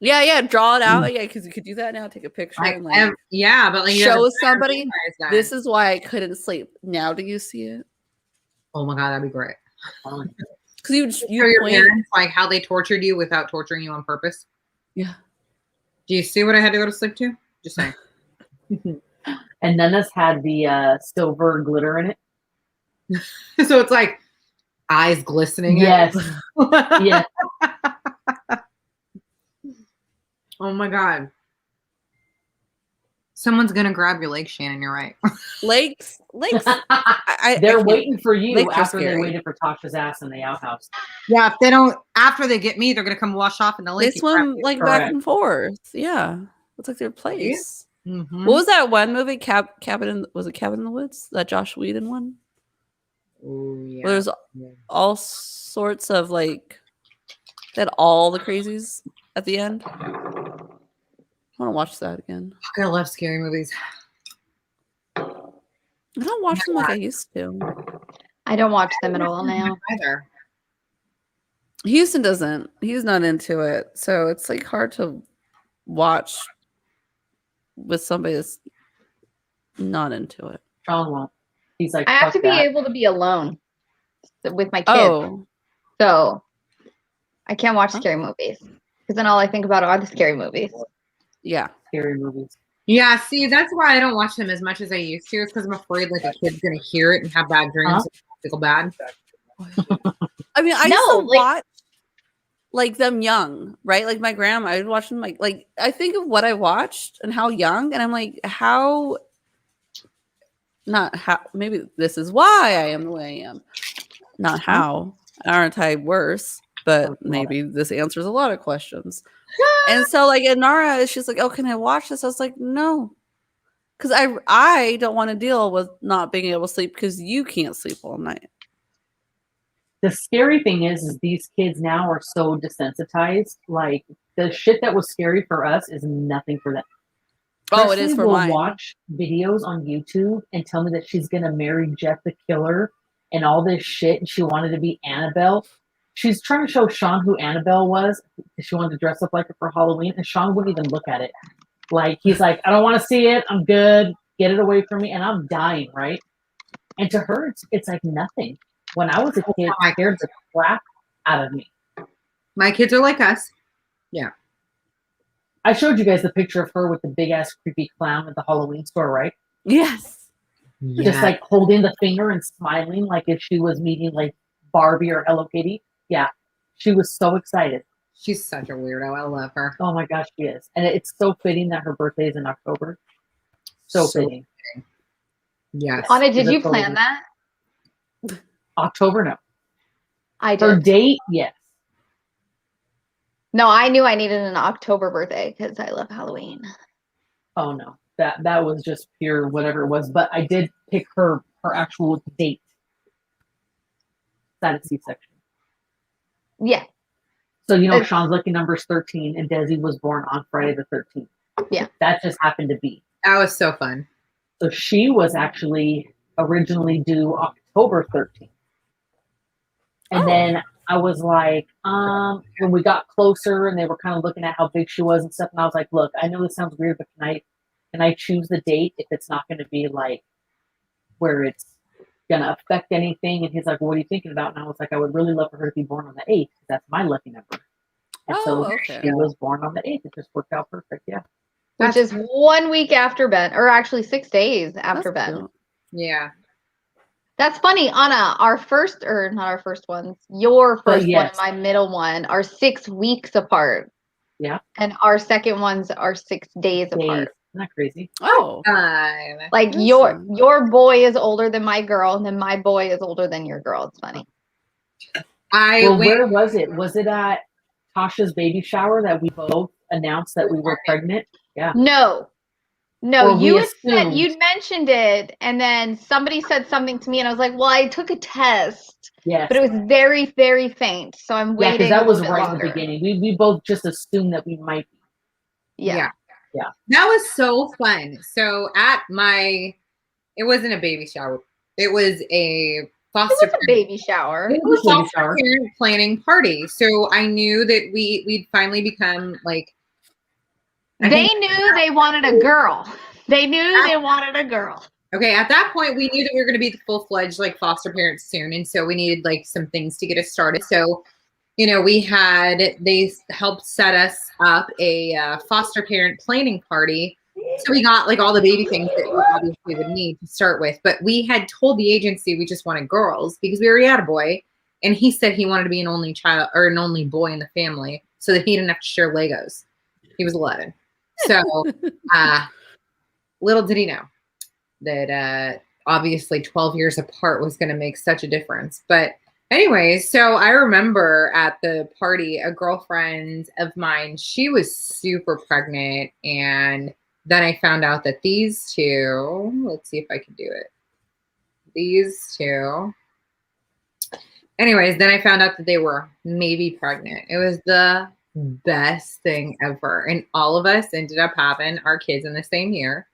Yeah, draw it out. Yeah, because you could do that now. Take a picture and like yeah, but like you show have to somebody. memorize that. This is why I couldn't sleep. Now do you see it? Oh my god, that'd be great. Because you Show your point. parents like how they tortured you without torturing you on purpose. Yeah. Do you see what I had to go to sleep to? Just saying. And Nana's had the silver glitter in it. So it's like eyes glistening. Yes. Yes. Oh my god. Someone's gonna grab your leg, Shannon. You're right. Lakes. They're waiting for you Lakes are after they scary. waited for Tasha's ass in the outhouse. Yeah, if they don't, after they get me, they're gonna come wash off in the lake. They swim like back Correct. and forth. Yeah, it's like their place. Mm-hmm. What was that one movie? Cabin in the Woods? That Josh Whedon one? Oh yeah. Where there's all sorts of like they had all the crazies at the end. I want to watch that again. Fuck, I love scary movies. I don't watch them like I used to. I don't watch them at all now. Either. Houston doesn't. He's not into it, so it's like hard to watch with somebody that's not into it. Sean won't. He's like, I have fuck to be that. able to be alone with my kids. Oh, So I can't watch scary movies because then all I think about are the scary movies. yeah. Scary movies. Yeah, see, that's why I don't watch them as much as I used to. It's because I'm afraid like a kid's gonna hear it and have bad dreams and feel bad. I mean, I No, used to like- watch like them young, right? Like my grandma, I would watch them like I think of what I watched and how young, and I'm like, how not how maybe this is why I am the way I am. Not how. Aren't I worse? But maybe this answers a lot of questions. And so like Inara, she's like, oh, can I watch this? I was like, no. Because I don't want to deal with not being able to sleep because you can't sleep all night. The scary thing is these kids now are so desensitized. Like the shit that was scary for us is nothing for them. Oh, it is Presley for will mine. watch videos on YouTube and tell me that she's gonna marry Jeff the Killer and all this shit, and she wanted to be Annabelle. She's trying to show Sean who Annabelle was. She wanted to dress up like her for Halloween, and Sean wouldn't even look at it. Like he's like, I don't want to see it. I'm good. Get it away from me. And I'm dying, right? And to her, it's like nothing. When I was a kid, it scared the crap out of me. My kids are like us. I showed you guys the picture of her with the big ass creepy clown at the Halloween store, right? Yes. Just like holding the finger and smiling like if she was meeting like Barbie or Hello Kitty. Yeah. She was so excited. She's such a weirdo. I love her. Oh my gosh, she is. And it's so fitting that her birthday is in October. So fitting. Yes. Anna, did Is it you totally- plan that? October, no. I Her did. date, yes. No, I knew I needed an October birthday because I love Halloween. Oh no. That was just pure whatever it was. But I did pick her actual date. That is C-section. Yeah. So you know It's- Sean's lucky number's 13 and Desi was born on Friday the 13th. Yeah. That just happened to be. That was so fun. So she was actually originally due October 13th. And then I was like, when we got closer and they were kind of looking at how big she was and stuff, and I was like, look, I know this sounds weird, but can I choose the date if it's not going to be like where it's going to affect anything? And he's like, well, what are you thinking about? And I was like, I would really love for her to be born on the 8th. That's my lucky number. And so okay. she was born on the 8th. It just worked out perfect. Yeah. Which is 1 week after Ben, or actually 6 days after That's Ben. cute. Yeah. That's funny, Anna. Our first, or not our first ones, your first yes. one and my middle one are 6 weeks apart. And our second ones are 6 days Days. apart. Isn't that crazy? Oh, Like That's your fun. your boy is older than my girl, and then my boy is older than your girl. It's funny. Well, where was it? Was it at Tasha's baby shower that we both announced that we were pregnant? Yeah. No, Or we you had said assumed. you'd mentioned it, and then somebody said something to me, and I was like, "Well, I took a test, Yes. but it was very, very faint, so I'm Yeah, waiting." because that a was little bit right longer. in the beginning. We both just assumed that we might be. Yeah. That was so fun. So it wasn't a baby shower. It was a foster It was a baby shower. It was a Baby foster shower. parent planning party. So I knew that we'd finally become like. They knew they wanted a girl. They knew they wanted a girl. Okay, at that point, we knew that we were going to be the full-fledged like foster parents soon, and so we needed like some things to get us started. So, they helped set us up a foster parent planning party. So we got like all the baby things that we obviously would need to start with. But we had told the agency we just wanted girls because we already had a boy, and he said he wanted to be an only child or an only boy in the family so that he didn't have to share Legos. He was 11. So, little did he know that obviously 12 years apart was going to make such a difference. But anyway, so I remember at the party, a girlfriend of mine, she was super pregnant. And then I found out that these two, let's see if I can do it. These two. Anyways, then I found out that they were maybe pregnant. It was the best thing ever. And all of us ended up having our kids in the same year.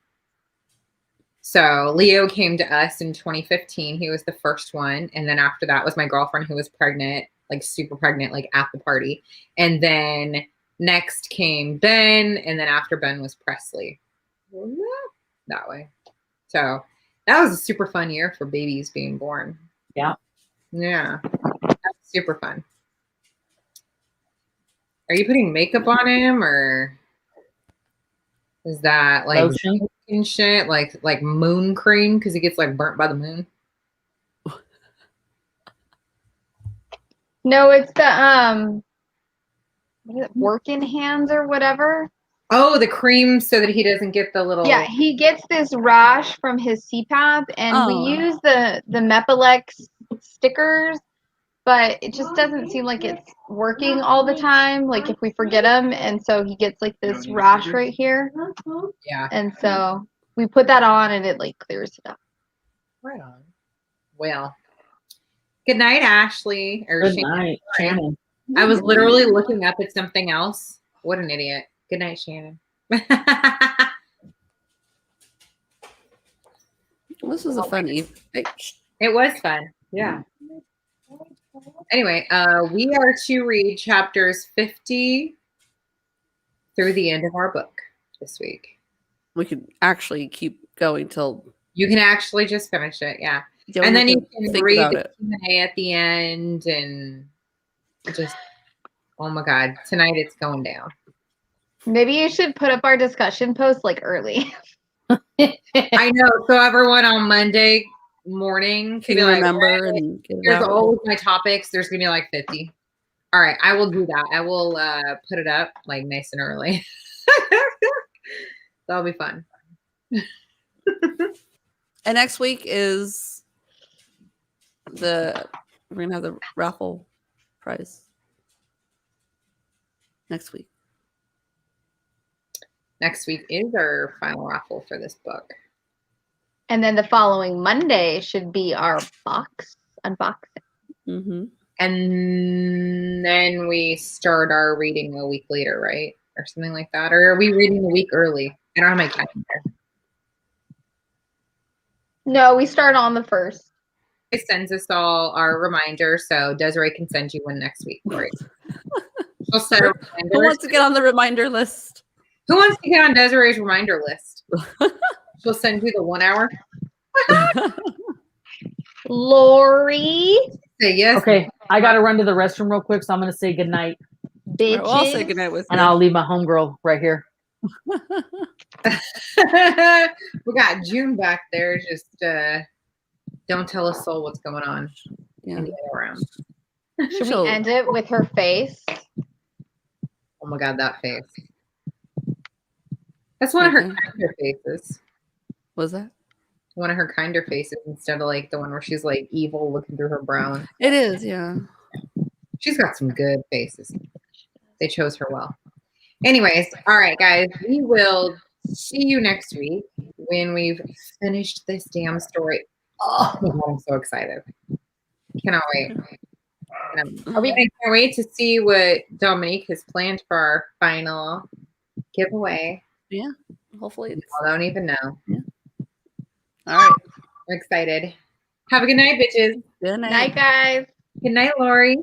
So Leo came to us in 2015. He was the first one. And then after that was my girlfriend who was pregnant, like super pregnant, like at the party. And then next came Ben. And then after Ben was Presley. That way. So that was a super fun year for babies being born. Yeah. Yeah. That's super fun. Are you putting makeup on him or is that like Lotion? and shit, like moon cream because he gets like burnt by the moon? No, it's the what is it, working hands or whatever. Oh, the cream so that he doesn't get the little. Yeah, he gets this rash from his CPAP, and we Oh. use the Mepilex stickers, but it just doesn't seem like it's working all the time. Like if we forget them, and so he gets like this rash right here, Yeah. and so we put that on, and it like clears it up. Right on. Well, good night, Ashley. Or Good Shannon. night, Shannon. I was literally looking up at something else. What an idiot. Good night, Shannon. This was a fun evening. It was fun. Yeah. Anyway, we are to read chapters 50 through the end of our book this week. We could actually keep going till. You can actually just finish it, yeah. don't And then have you to can think read about the it. Q&A at the end and just, oh my God, tonight it's going down. Maybe you should put up our discussion post like early. I know. So everyone on Monday morning Can be you like, remember "Right, and get it here's out? all of my topics. There's gonna be like 50. All right, I will do that. I will put it up like nice and early. That'll be fun. And next week is we're gonna have the raffle prize. Next week. Next week is our final raffle for this book. And then the following Monday should be our box unboxing. Mm-hmm. And then we start our reading a week later, right? Or something like that. Or are we reading a week early? I don't have my calendar. No, we start on the 1st. It sends us all our reminder, so Desiree can send you one next week for it. She'll set a reminder. Who wants to get on the reminder list? Who wants to get on Desiree's reminder list? She'll send you the 1 hour. Lori, Say yes. Okay, I got to run to the restroom real quick, so I'm going to say goodnight. bitches. We'll all say goodnight with And you. I'll leave my homegirl right here. We got June back there. Just don't tell a soul what's going on Yeah. in the other room. Should She'll- we end it with her face? Oh my god, that face. That's one of her Okay. kinder faces. Was that? One of her kinder faces instead of like the one where she's like evil looking through her brown. It is, yeah. She's got some good faces. They chose her well. Anyways, all right, guys, we will see you next week when we've finished this damn story. Oh, I'm so excited. Cannot wait. I can't wait to see what Dominique has planned for our final giveaway. Yeah. Hopefully it's I don't even know. all right. I'm excited. Have a good night, bitches. Good night. Night, guys. Good night, Lori.